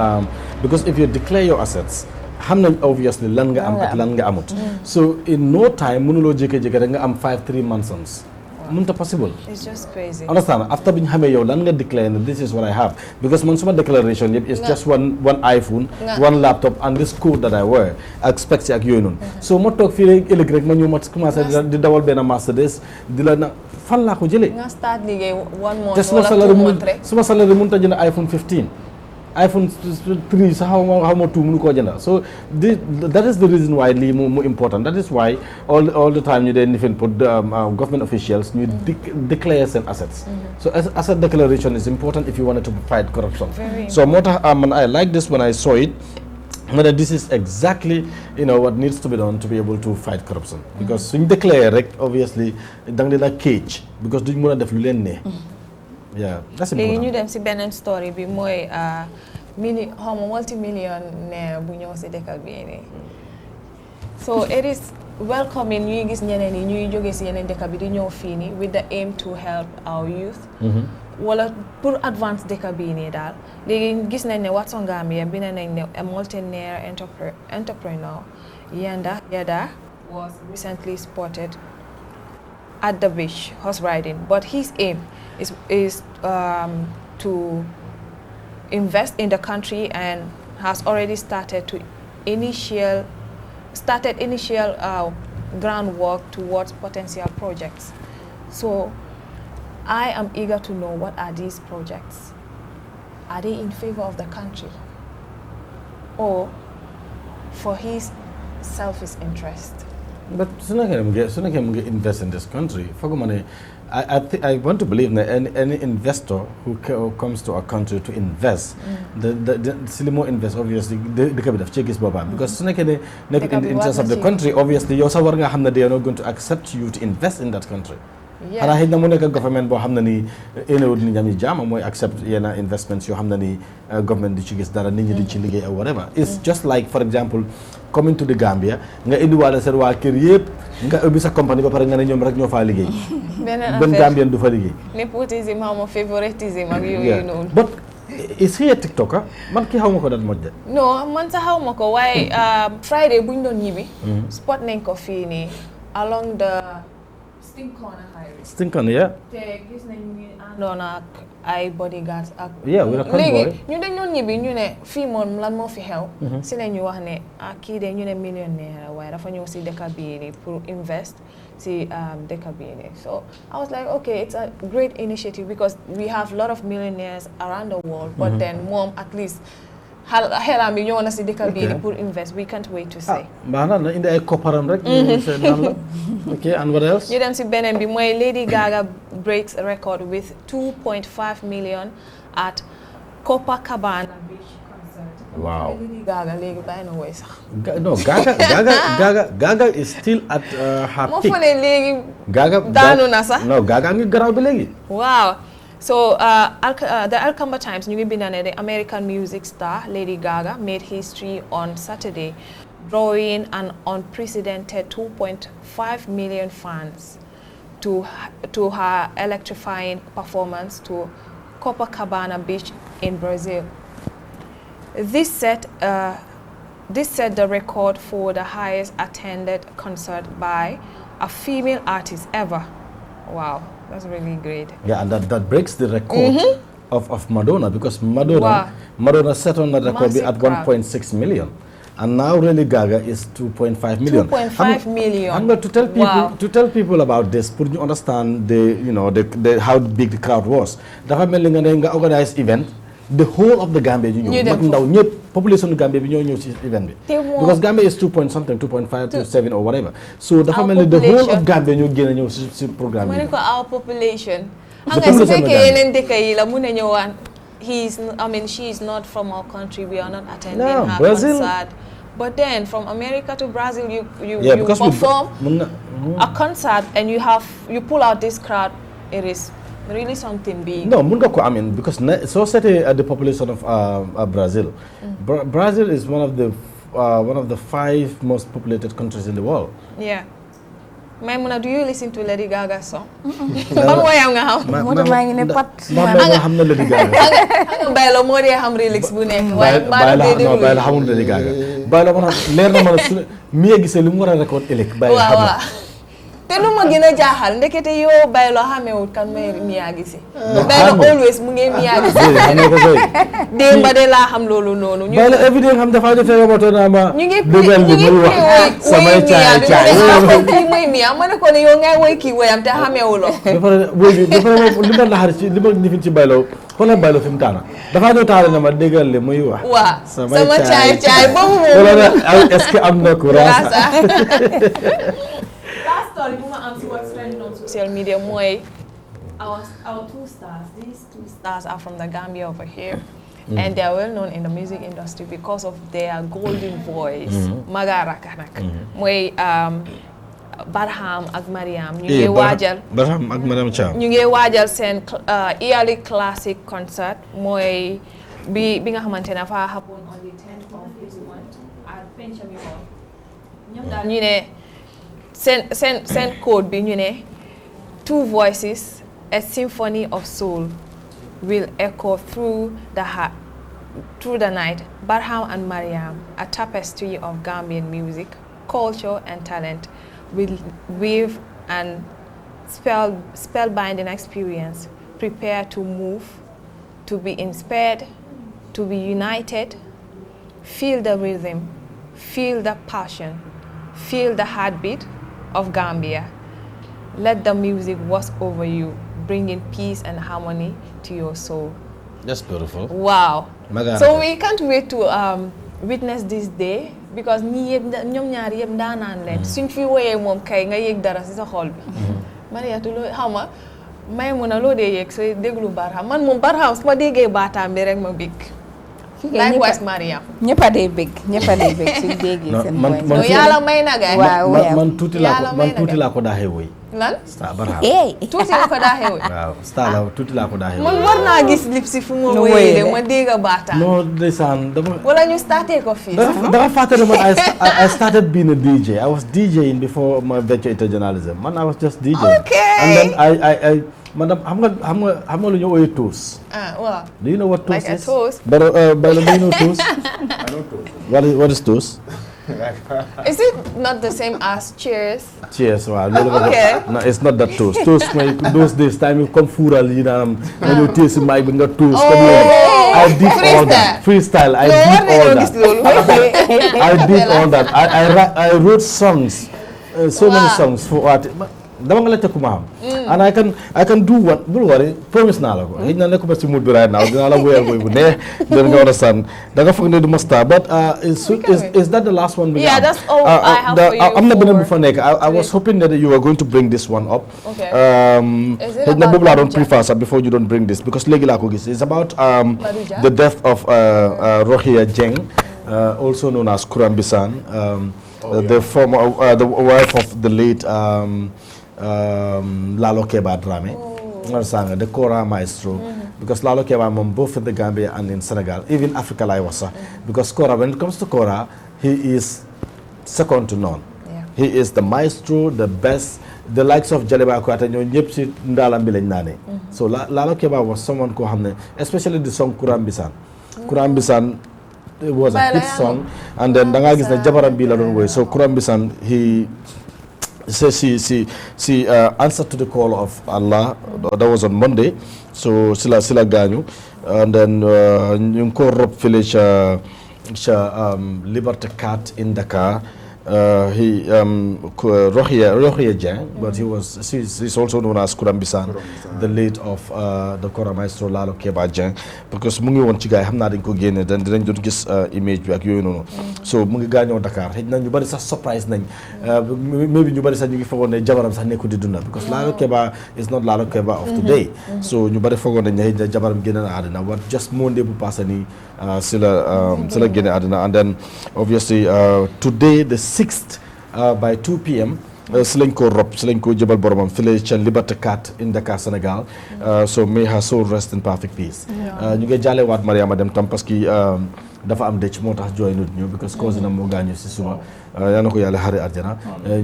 because if you declare your assets xam nañ obviously lan nga am ak lan nga amut. So in no time mënuloo jékki-jékki rek nga am 3 months. Munta possible. It's just crazy. Understand? After being xamee yow lan nga declare this is what I have, because man suma declaration yëpp is just one iPhone, one laptop and this coat that I wear ak specs ak yooyu noonu. So ma toog fii rek ëllëg rek ma ñëw ma commencé di dawal benn Mercedes di la na fan laa ko jëlee. nga start liggéey 1 month te wala 2 months rek. suma salaire mënut a jënd iPhone 15. iPhone 3 sax xaw ma 2 mënu koo jënd. So that is the reason why lii mu important. That is why all the time ñu dee nifin pour government officials ñu declare seen assets. So asset declaration is important if you wanted to fight corruption. So moo tax man I like this when I saw it. That this is exactly what needs to be done to be able to fight corruption. Because suñ declare rek obviously da nga leen a cage because duñ mën a def lu leen ne. Yeah, that's important. léegi ñu dem si beneen story bi mooy multimillionaire bu ñëw si dëkk bi nii. So it is welcoming ñuy gis ñeneen yi ñuy jóge si yeneen dëkk bi di ñëw fii nii with the aim to help our youth. wala pour advance dëkk bi nii daal. léegi gis nañ ne Watson Gambia bi nañ ne a multimillionaire entrepreneur Yada was recently spotted at the beach horse riding, but his aim is to invest in the country and has already started initial groundwork towards potential projects. So I am eager to know, what are these projects? Are they in favor of the country or for his selfish interest? But Sunake Munge invest in this country. I want to believe that any investor who comes to our country to invest, the Silimo invest obviously the capital of Chekis Baba, because Sunake in the interest of the country, obviously they are not going to accept you to invest in that country. Yeah. And I hate the government bo hamna ni ene wud ni jami jam moy accept yena investments yo hamna ni government di ci gis dara nit ñi di ci liggéey or whatever. It's just like, for example, coming to the Gambia nga indi wala sen wa kër yépp nga ubbi sa compagnie ba pare nga ne ñoom rek ñoo fa liggéey. Ben Gambian du fa liggéey. Nepotism or favoritism ak yoyu non. But is he a TikToker? Man ki xawma ko dat moj de. No, man sa xawma ko waaye Friday buñ doon ñibi spot nañ ko fii nii along the Stinkon, yeah. Te gis nañ ñu àndoon ak ay bodyguards ak. Yeah, with a convoy. Léegi ñu dañ doon ñibbi ñu ne fii moom lan moo fi xew. si la ñu wax ne kii de ñu ne millionnaire waaye dafa ñëw si dëkk bii nii pour invest si dëkk bii nii. So I was like, okay, it's a great initiative because we have a lot of millionaires around the world, but then moom at least xelam bi ñëw na si dëkk bii pour invest. We can't wait to see. Baax na indi ay kopparam rek. Okay, and what else? ñu dem si beneen bi mooy Lady Gaga breaks a record with 2.5 million at Copacabana Beach concert. Wow. Lady Gaga léegi bàyyi na woy sax. No, Gaga is still at her moo peak. fa ne léegi Gaga daanu na sax. No, Gaga ngi garaaw bi léegi. Wow. So the Alcamba Times ñu ngi bind ne the American music star Lady Gaga made history on Saturday, drawing an unprecedented 2.5 million fans to her electrifying performance to Copacabana Beach in Brazil. This set the record for the highest attended concert by a female artist ever. Wow, that's really great. Yeah, and that breaks the record of Madonna, because Madonna set on that record at 1.6 million. And now really Gaga is 2.5 million. 2.5 million. I'm going to tell people about this, for you understand the how big the crowd was. Dafa mel ni nga organize event, the whole of the Gambia population of Gambia event because Gambia is 2.5 to 7 or whatever. So dafa mel ni the whole of Gambia ñu gëna ñëw ci programme bi. Our population. Anga su fekkee yeneen dëkk yi la mun a ñëwaan. She is not from our country. We are not attending her concert. But then from America to Brazil, you perform a concert and you pull out this crowd. It is really something big. No, mun nga ko amin because so setting the population of Brazil. Brazil is one of the 5 most populated countries in the world. Yeah. Maimuna, do you listen to Lady Gaga song? Ban wayam nga xam? moo tax maa ngi ne pat. nga xam na Lady Gaga. Nga baylo moo dee xam lyrics bu nekk. waaye bayla xamul Lady Gaga. bayla man leer na ma su mi gisee li mu war a record ëllëg. bayla xam na. te lu ma gën a jaaxal ndekete yoo baylo xamewut kan may Mia Guissé. baylo always mu ngi Mia Guissé. xam nga ko koy. démba de laa xam loolu noonu. bayla everyday xam dafa ñu fekk moto na ma. ñu ngi wax samay caay kii mooy Mia ma ne ko ne yow ngay woy kii woyam te xamewuloo. ba pare li ma laxar ci li ma nifin ci baylo xoolal baylo fi mu taana dafa ñëw taale na ma déggal li muy wax. waaw sama caay boobu moom est-ce que am na courage. last story bu ma am si what's trending on social media mooy our 2 stars. These 2 stars are from the Gambia over here. And they are well known in the music industry because of their golden voice. Magaraka nak. Mooy Barham ak Mariam. ñu ngi waajal Barham ak Mariam Thiam. ñu ngi waajal seen yearly classic concert mooy bi nga xamante ne dafa happen on the 10th of this month at Penchamii Hall. ñoom daal ñu ne seen code bi ñu ne 2 voices, a symphony of soul will echo through the night. Barham and Mariam, a tapestry of Gambian music, culture and talent, will weave an spellbinding experience. Prepare to move, to be inspired, to be united. Feel the rhythm, feel the passion, feel the heartbeat of Gambia. Let the music wash over you, bringing peace and harmony to your soul. That's beautiful. Wow. So we can't wait to witness this day because ñoom ñaar yëpp ndaanaan leen suñ fi woyee moom kay nga yëg dara ci sa xol bi. Mariatu loo xam nga Maymuna loo dee yëg sooy déglu Barham man moom Barham su ma déggee baataam bi rek ma bég. Likewise Mariam. ñëpp a dee bég suñ déggee seen voice. non yàlla may na gaay. man tuuti laa ko daaxee woy. lan Star Barham. tuuti la ko daaxee woy. waaw Star la tuuti laa ko daaxee woy. man war naa gis lip si fu ma woyee de ma dégg baataam. non ndeysaan dama. wala ñu starté ko fii. dafa fàttali man I started being a DJ. I was DJing before my venture into journalism. Man I was just DJing. Okay. And then I madam xam nga lu ñu ooyee toast. Well. Do you know what toast is? Like a toast. But do you know toast? I know toast. What is toast? Is it not the same as cheers? Cheers, wow. Okay. No, it's not that toast. Toast, those days, time you come fural, you know, when you taste the mic, when you toast. I did all that. Freestyle. I did all that. I wrote songs, so many songs for art. dama nga la tekku ma and I can do what bul worry promise naa la ko xëy na nekkuma ci mood bi right now dinaa la woyal woy bu neex dina nga understand da nga foog ne du ma star but is that the last one? Yeah, that's all I have for you. am na beneen bu fa nekk I was hoping that you were going to bring this one up. Okay. xëy na boobu laa doon prefer sax before you don't bring this because léegi laa ko gis it's about the death of Rohia Jeng, also known as Kurambisan, the former the wife of the late Lalo Keba Drame, the Kora maestro, because Lalo Keba both in the Gambia and in Senegal, even Africa Laiwasa, because Kora, when it comes to Kora, he is second to none. Yeah. He is the maestro, the best, the likes of Jaleba Kwata, Nyepsi Ndalambi Nane. So Lalo Keba was someone who, especially the song Kurambisan. Kurambisan was a hit song, and then Dangagis na Jabaram Bila way. So Kurambisan, he says she answered to the call of Allah. That was on Monday. So sila ganyu, and then yung Korop village Liberty Cat in Dakar. He Rohia Jeng, but he's also known as Kurambisan, the late of the Kora maestro Lalo Keba Jeng, because mungi won ci gaay xamna dañ ko génné dañ doon gis image bi ak yoy nonu. So mungi gaño Dakar xej na ñu bari sax surprise nañ, maybe ñu bari sax ñu ngi fogon né jabaram sax nekku di dunda because Lalo Keba is not Lalo Keba of today. So ñu bari fogon nañ né jabaram génné na aduna, but just Monday bu passé ni sila génné aduna, and then obviously today the 6th by 2 p.m. si lañ ko rob si lañ ko jëbal boromam fële ca Liberté 4 in Dakar Sénégal so may her soul rest in perfect peace ñu ngi jaale waat Mariama dem tam parce que dafa am dëcc moo tax jooy nut ñu because cause na moo gaañu si suba yal na ko yàlla xare àjjana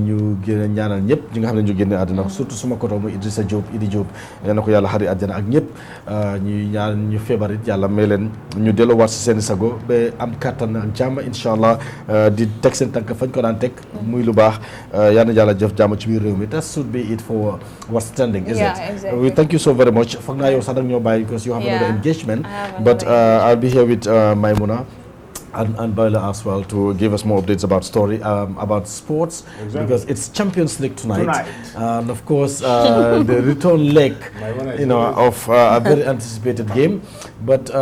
ñu génn ñaanal ñëpp ñi nga xam ne ñu génne àddina surtout suma koto muy Idrissa Diop Idi Diop yal na ko yàlla xare àjjana ak ñëpp ñuy ñaan ñu feebar it yàlla may leen ñu delloowaat si seen sago ba am kattan ak jàmm incha allah di teg seen tànk fañ ko daan teg muy lu baax yal na yàlla jëf jàmm ci biir réew mi that should be it for what's trending is it exactly. we thank you so very much foog naa yow sax nag ñoo bàyyi because you have another engagement but I'll be here with Maimuna and Baila as well to give us more updates about about sports because it's Champions League tonight. And of course the return leg of a very anticipated game, but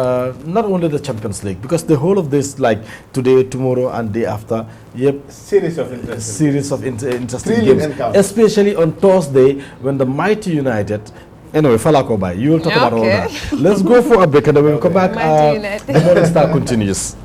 not only the Champions League because the whole of this like today, tomorrow and day after series of interesting games, especially on Thursday when the mighty United. Anyway, Falako Bai, you will talk about all that. Let's go for a break and then we'll come back. The Morning Star continues.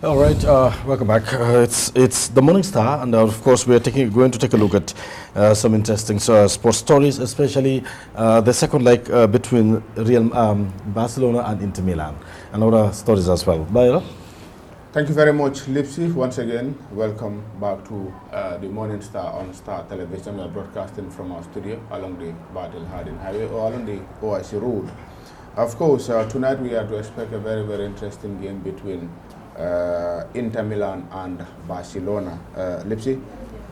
All right, welcome back. It's the Morning Star, and of course we are going to take a look at some interesting sports stories, especially the second leg between Real Barcelona and Inter Milan, and other stories as well. Baila? Thank you very much, Lipsy. Once again, welcome back to the Morning Star on Star Television. We are broadcasting from our studio along the Battle Harding Highway or along the OIC Road. Of course, tonight we are to expect a very, very interesting game between Inter Milan and Barcelona. Lipsy,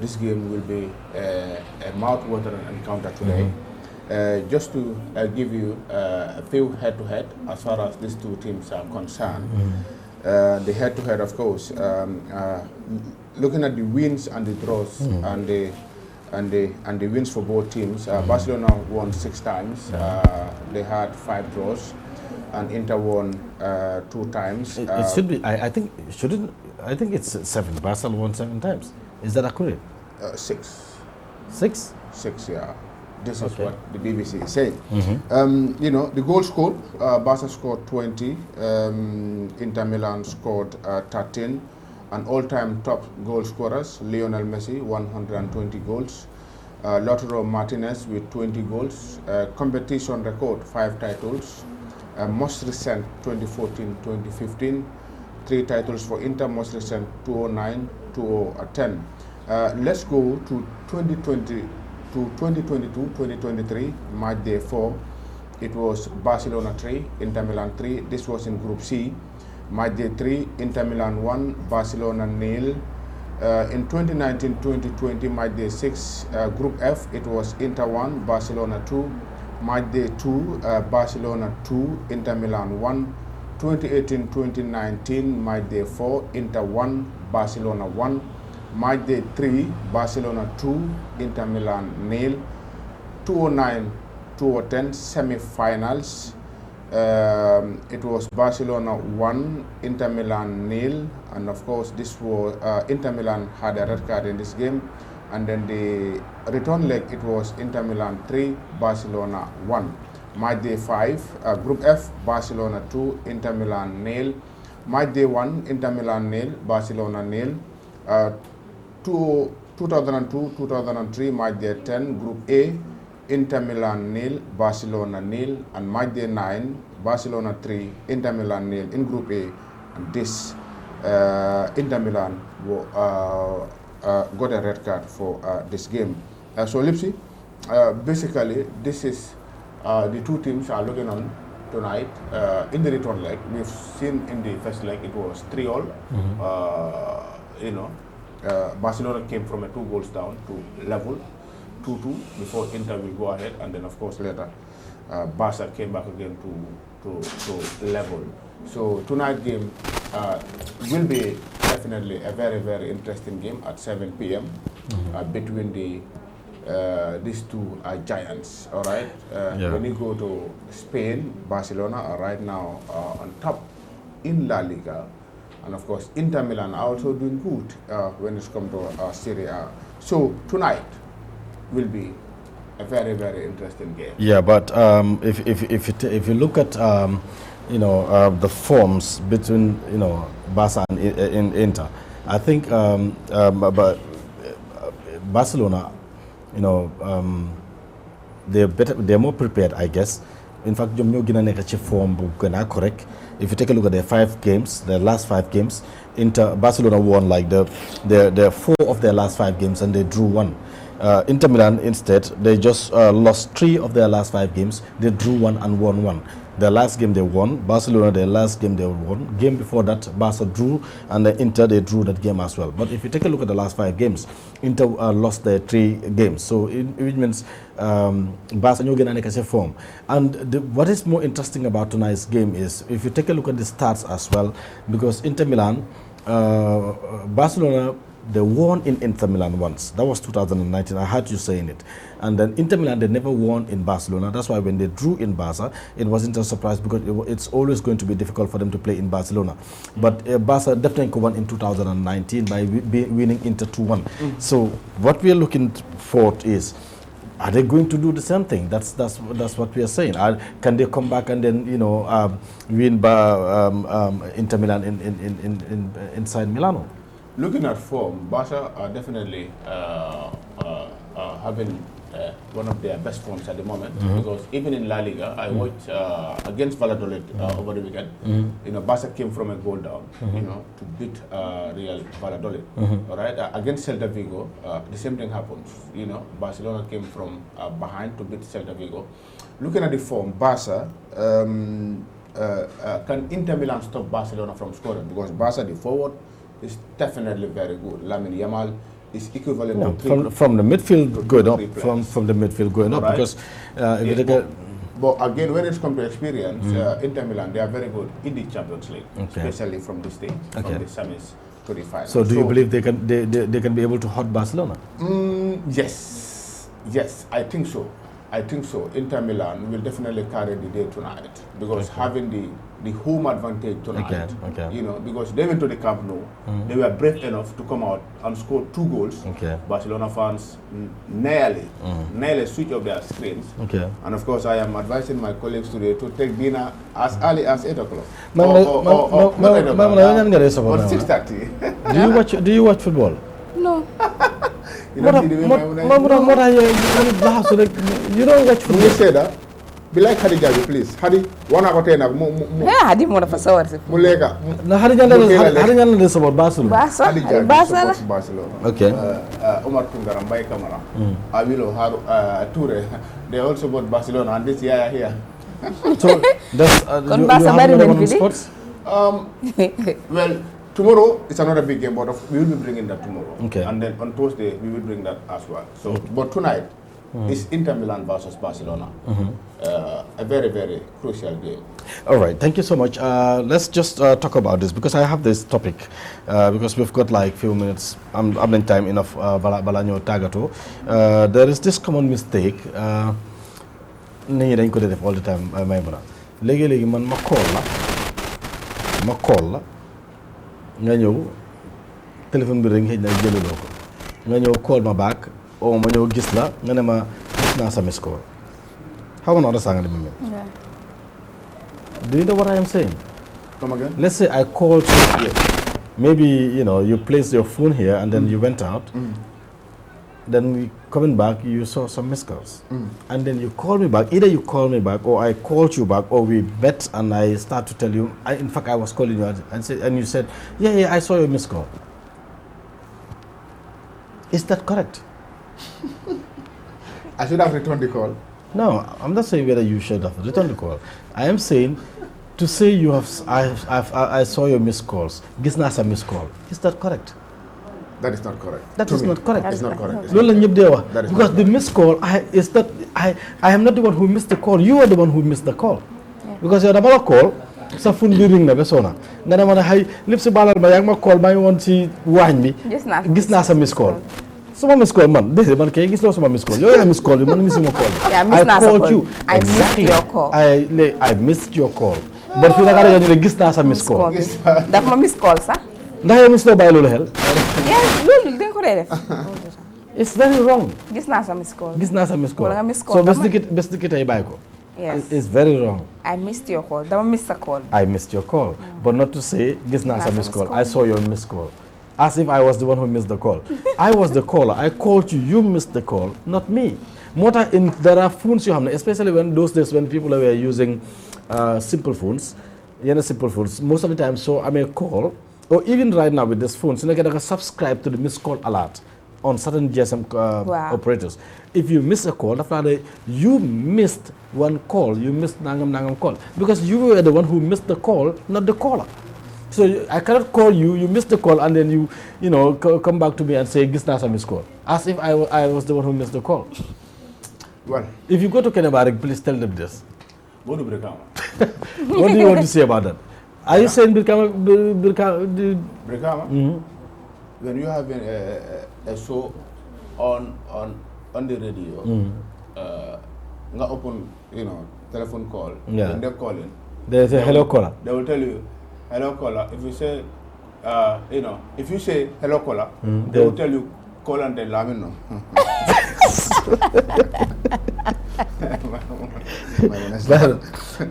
this game will be a mouth-watering encounter today. Just to give you a few head-to-head as far as these two teams are concerned. The head-to-head, of course, looking at the wins and the draws and the wins for both teams. Barcelona won 6 times. They had 5 draws. And Inter won 2 times. It should be. I think it's 7. Barcelona won 7 times. Is that accurate? 6. 6? 6. Yeah. This is what the BBC is saying. You know, the goal scored. Barca scored 20. Inter Milan scored 13. And all-time top goal scorers: Lionel Messi, 120 goals. Lautaro Martinez with 20 goals. Competition record: 5 titles. Most recent 2014-2015, 3 titles for Inter. Most recent 2009-2010. Let's go to 2022-2023, match day 4. It was Barcelona 3, Inter Milan 3. This was in Group C. Match day 3, Inter Milan 1, Barcelona 0. In 2019-2020, match day 6, Group F, it was Inter 1, Barcelona 2. Match day 2, Barcelona 2, Inter Milan 1. 2018-2019, match day 4, Inter 1, Barcelona 1. Match day 3, Barcelona 2, Inter Milan 0. 2009-2010 semi-finals. It was Barcelona 1, Inter Milan 0, and of course this was Inter Milan had a red card in this game. And then the return leg, it was Inter Milan 3, Barcelona 1. Match day 5, Group F, Barcelona 2, Inter Milan 0. Match day 1, Inter Milan 0, Barcelona 0. 2002-2003, match day 10, Group A, Inter Milan 0, Barcelona 0. And match day 9, Barcelona 3, Inter Milan 0 in Group A. And this Inter Milan got a red card for this game. So Lipsy, basically this is the two teams are looking on tonight in the return leg. We've seen in the first leg it was 3-all. Barcelona came from a 2 goals down to level 2-2 before Inter will go ahead, and then of course later Barca came back again to level. So tonight's game will be definitely a very, very interesting game at 7 p.m. Between these two giants. All right. When you go to Spain, Barcelona are right now on top in La Liga, and of course Inter Milan are also doing good when it's come to Serie A. So tonight will be a very, very interesting game. Yeah, but if you look at the forms between Barca and Inter, I think Barcelona, they're more prepared, I guess. In fact, ñoom gëna nekk ci form bu gëna correct. If you take a look at their last 5 games, Barcelona won like the 4 of their last 5 games and they drew 1. Inter Milan instead, they just lost 3 of their last 5 games. They drew 1 and won 1. The last game they won, Barcelona, their last game they won. Game before that, Barca drew, and the Inter, they drew that game as well. But if you take a look at the last 5 games, Inter lost their 3 games. So it means Barca ñoo gën a nekk ci form. And what is more interesting about tonight's game is, if you take a look at the stats as well, because Inter Milan, Barcelona, they won in Inter Milan once. That was 2019. I heard you saying it. And then Inter Milan, they never won in Barcelona. That's why when they drew in Barca, it wasn't a surprise because it's always going to be difficult for them to play in Barcelona. But Barca definitely won in 2019 by winning Inter 2-1. So what we are looking for is, are they going to do the same thing? That's what we are saying. Can they come back and then win Inter Milan inside Milano? Looking at form, Barca are definitely having one of their best forms at the moment, because even in La Liga, I watched against Valladolid over the weekend. Barca came from a goal down, to beat Real Valladolid. All right, against Celta Vigo, the same thing happens. Barcelona came from behind to beat Celta Vigo. Looking at the form, Barca can Inter Milan stop Barcelona from scoring? Because Barca, the forward, is definitely very good. Lamine Yamal is equivalent to from the midfield going up. From the midfield going up, because but again, when it comes to experience, Inter Milan, they are very good in the Champions League, especially from this stage, from the semis to the finals. So do you believe they can be able to hurt Barcelona? Yes, I think so. Inter Milan will definitely carry the day tonight, because having the home advantage tonight, because they went to the Camp Nou, they were brave enough to come out and score 2 goals. Barcelona fans nearly switch off their screens. And of course, I am advising my colleagues today to take dinner as early as 8 o'clock. Or 6:30. Do you watch football? No. You don't watch football. You say that? Be like Hadi Jabi, please. Hadi, one hour ten. Hadi mo na pasawar si. Mulega. Na Hadi Jabi is about Barcelona. Hadi Jabi supports Barcelona. Okay. Omar Kungara, Mbaye Kamara, Awilo Toure. They also bought Barcelona, and this year here. So that's you have sports. Well, tomorrow it's another big game, but we will be bringing that tomorrow. Okay. And then on Thursday we will bring that as well. So, but tonight is Inter Milan versus Barcelona. A very, very crucial game. All right, thank you so much. Let's just talk about this because I have this topic because we've got like few minutes. I'm in time enough. Balanyo tagato. There is this common mistake. Nañu dañ ko def all the time. May mën a léegi man ma call la nga ñëw téléphone bi rek xëy na jëluloo ko nga ñëw call ma back o ma ñëw gis la nga ne ma gis naa sa miss call. How am I understanding the moment? Yeah. Do you know what I am saying? Come again? Let's say I called you. Maybe, you placed your phone here and then you went out. Then coming back, you saw some missed calls. And then you call me back. Either you call me back or I called you back or we met and I start to tell you. In fact, I was calling you and you said, yeah, I saw your missed call. Is that correct? I should have returned the call. No, I'm not saying whether you should have returned the call. I am saying to say I saw your missed calls. Gis naa sa missed call. Is that correct? That is not correct. That is not correct. It's not correct. Loolu la ñëpp dee wax. That is Because not the missed call I am not the one who missed the call. You are the one who missed the call. Because yow dama la call sa phone bi ring na ba sona nga ne ma ne xëy lépp si baalal ma yaa ngi ma call maa ngi woon si waañ bi gis naa sa missed call. Suma missed call man déedéet man kay gis loo suma missed call yow yaa missed call bi man missuma call bi. I called you. I missed your call. I missed your call. But fii naka la ñu ne gis naa sa missed call. Daf ma miss call sax. Ndax yow missed loo bàyyi loolu xel. Yes, loolu dañ ko dee def. It's very wrong. Gis naa sa miss call. Gis naa sa missed call. Wala nga miss call So bés di ki tey bàyyi ko. Yes. It's very wrong. I missed your call. Dama miss sa call. I missed your call. But not to say gis naa sa missed call. I saw your missed call. As if I was the one who missed the call. I was the caller. I called you. You missed the call, not me. There are phones you have, especially when those days when people were using simple phones. Simple phones. Most of the time, so I may call, or even right now with this phone, so I can subscribe to the missed call alert on certain GSM operators. If you miss a call, you missed one call. You missed nangam call because you were the one who missed the call, not the caller. So I cannot call you. You missed the call, and then you come back to me and say, "Gis naa sa missed call," as if I was the one who missed the call. Well, if you go to Kenebarik, please tell them this. Go to Brikama. What do you want to say about that? Are you saying Brikama? Brikama? When you have a show on the radio, nga open telephone call. When they're calling, they say hello caller. They will tell you. Hello caller. If you say, if you say hello caller, they will tell you call and then lamino.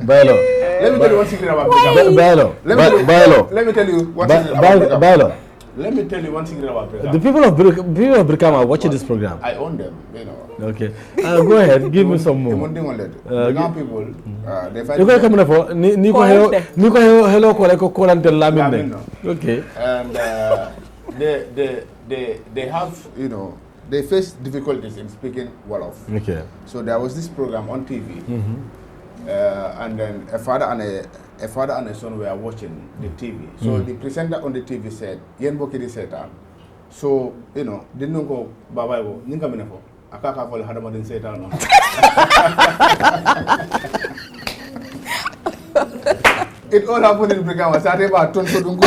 Bailo. Let me tell you one secret about Brikama. Let me tell you one secret about Brikama. Let me tell you one secret about Brikama. The people of Brikama are watching this program. I own them, Okay. Go ahead. Give me some more. Brikama people, they fight. You can come for Nico hello call and tell Lamin. Okay. And they have, they face difficulties in speaking Wolof. Okay. So there was this program on TV, and then a father and a son were watching the TV. So the presenter on the TV said, "Yen bokiri setan." So didn't go baba go ninka minefo. Akaka fol hadama din setan. It all happened in Brikama. Started about Tonto.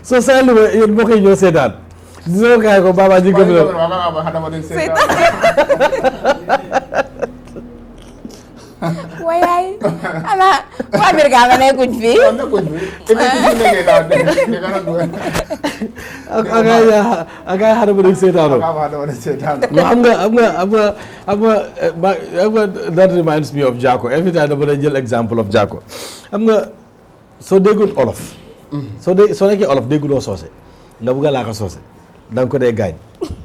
So sal yeen bokay ñoo sétan dino kay ko baba ji gëm Wayay ana wa bir ga nga nekkuñ fi agay hada bo sétano am nga that reminds me of Jacko. Every time I jël example of Jacko am nga so déggul olof so nekkee olof dégguloo soose nga bëgg a laaka soose da nga ko dee gaañ.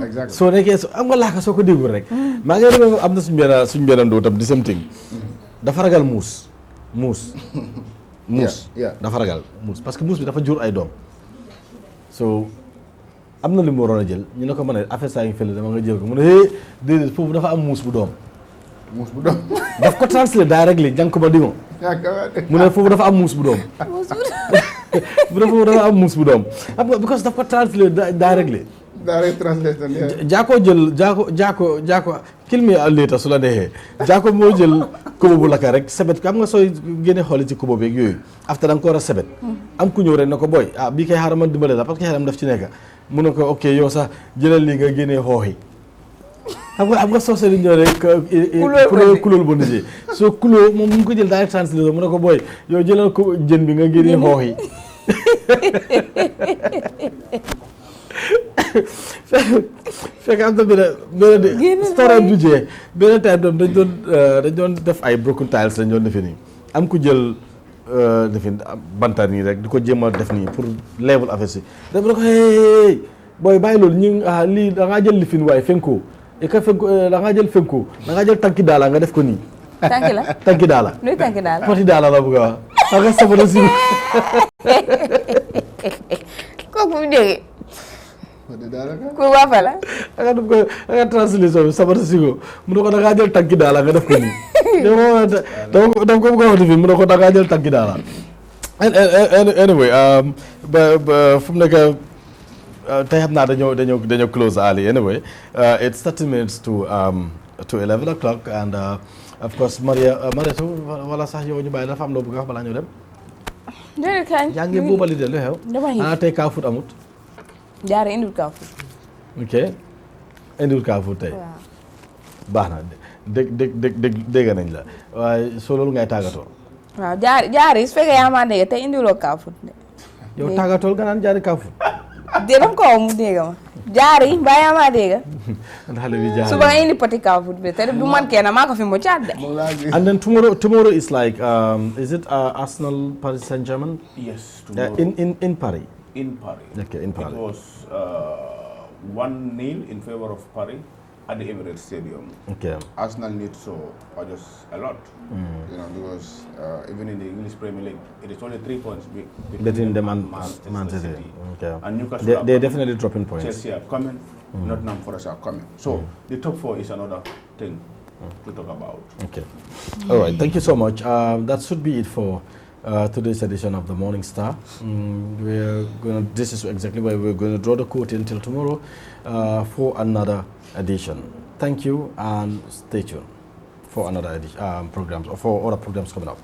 Exactly. soo nekkee am nga laaka soo ko déggul rek maa ngi remember am na suñu benn ndoo tam di same thing dafa ragal muus dafa ragal muus parce que muus bi dafa jur ay doom so am na li mu waroon a jël ñu ne ko mën a affaire saa ngi fële dama nga jël ko mu ne déedéet foofu dafa am muus bu doom daf ko translate directly jàng ko ba dingo mu ne foofu dafa am muus bu doom mu ne foofu dafa am muus bu doom xam nga because daf ko translate directly direct translation Jaako jël Jaako kill me later su la neexee Jaako moo jël kubo bu laka rek sebet ko am nga sooy génne xooli ci kubo beeg yooyu after da nga ko war a sebet am ku ñëw rek ne ko booy bii kay xaaral man dimbale la parce que xelam daf ci nekk mu ne ko ok yow sax jëlal lii nga génnee xooxi xam nga soose li ñëw rek couleur bu nisi soo couleur moom mu ngi ko jël direct translation mu ne ko booy yow jëlal ko jën bi nga génnee xooxi fekk am na benn story du jee benn time doon dañ doon def ay broken tiles lañ doon defee nii am ku jël defin bantar nii rek di ko jéem a def nii pour level affaire si daf na ko hey booy bàyyi loolu ñu lii da ngaa jël lifin waaye fenko et que fenko da ngaa jël fenko da ngaa jël tànki daala nga def ko nii tànki la tànki daala luy tànki daala poti daala la bëgg a wax xam nga sabara si kooku mu jógee ku waafa la nga def ko nga translation bi sabara si ko mu ne ko da ngaa jël tànki daala nga def ko nii dama ko bëgg a wax fi mu ne ko da ngaa jël tànki daala anyway fu mu nekk tey xam naa dañoo close early anyway it's 30 minutes to 11 o'clock and of course Mariatu wala sax yow ñu bàyyi dafa am loo bëgg a wax balaa ñoo dem déedéet kañ yaa ngi boobali de lu xew xanaa tey kaa foot amut jaare indiwul kaa foot ok indiwul kaa foot tey baax na dégg nañ la waaye soo loolu ngay tàggatoo waaw jaari su fekkee yaa maa dégg tey indiwuloo kaa foot de yow tàggatool nga naan jaari kaa foot de dam ko mu dégg ma jaari mbaa yaa maa dégg xale bi jaari suba nga indi poti kaa foot bi te du man kenn maa ko fi mu caat de and then tomorrow is like is it Arsenal Paris Saint-Germain? Yes, tomorrow. In Paris. In Paris. Okay, in Paris. It was 1-0 in favor of Paris at the Emirates Stadium. Okay. Arsenal need so just a lot, because even in the English Premier League, it is only 3 points between them and Manchester City. Okay. And Newcastle they're definitely dropping points. Chelsea are coming, Nottingham Forest are coming. So the top 4 is another thing to talk about. Okay. All right. Thank you so much. That should be it for today's edition of the Morning Star. This is exactly where we're going to draw the curtain until tomorrow for another edition. Thank you and stay tuned for another edition, programs or for other programs coming up.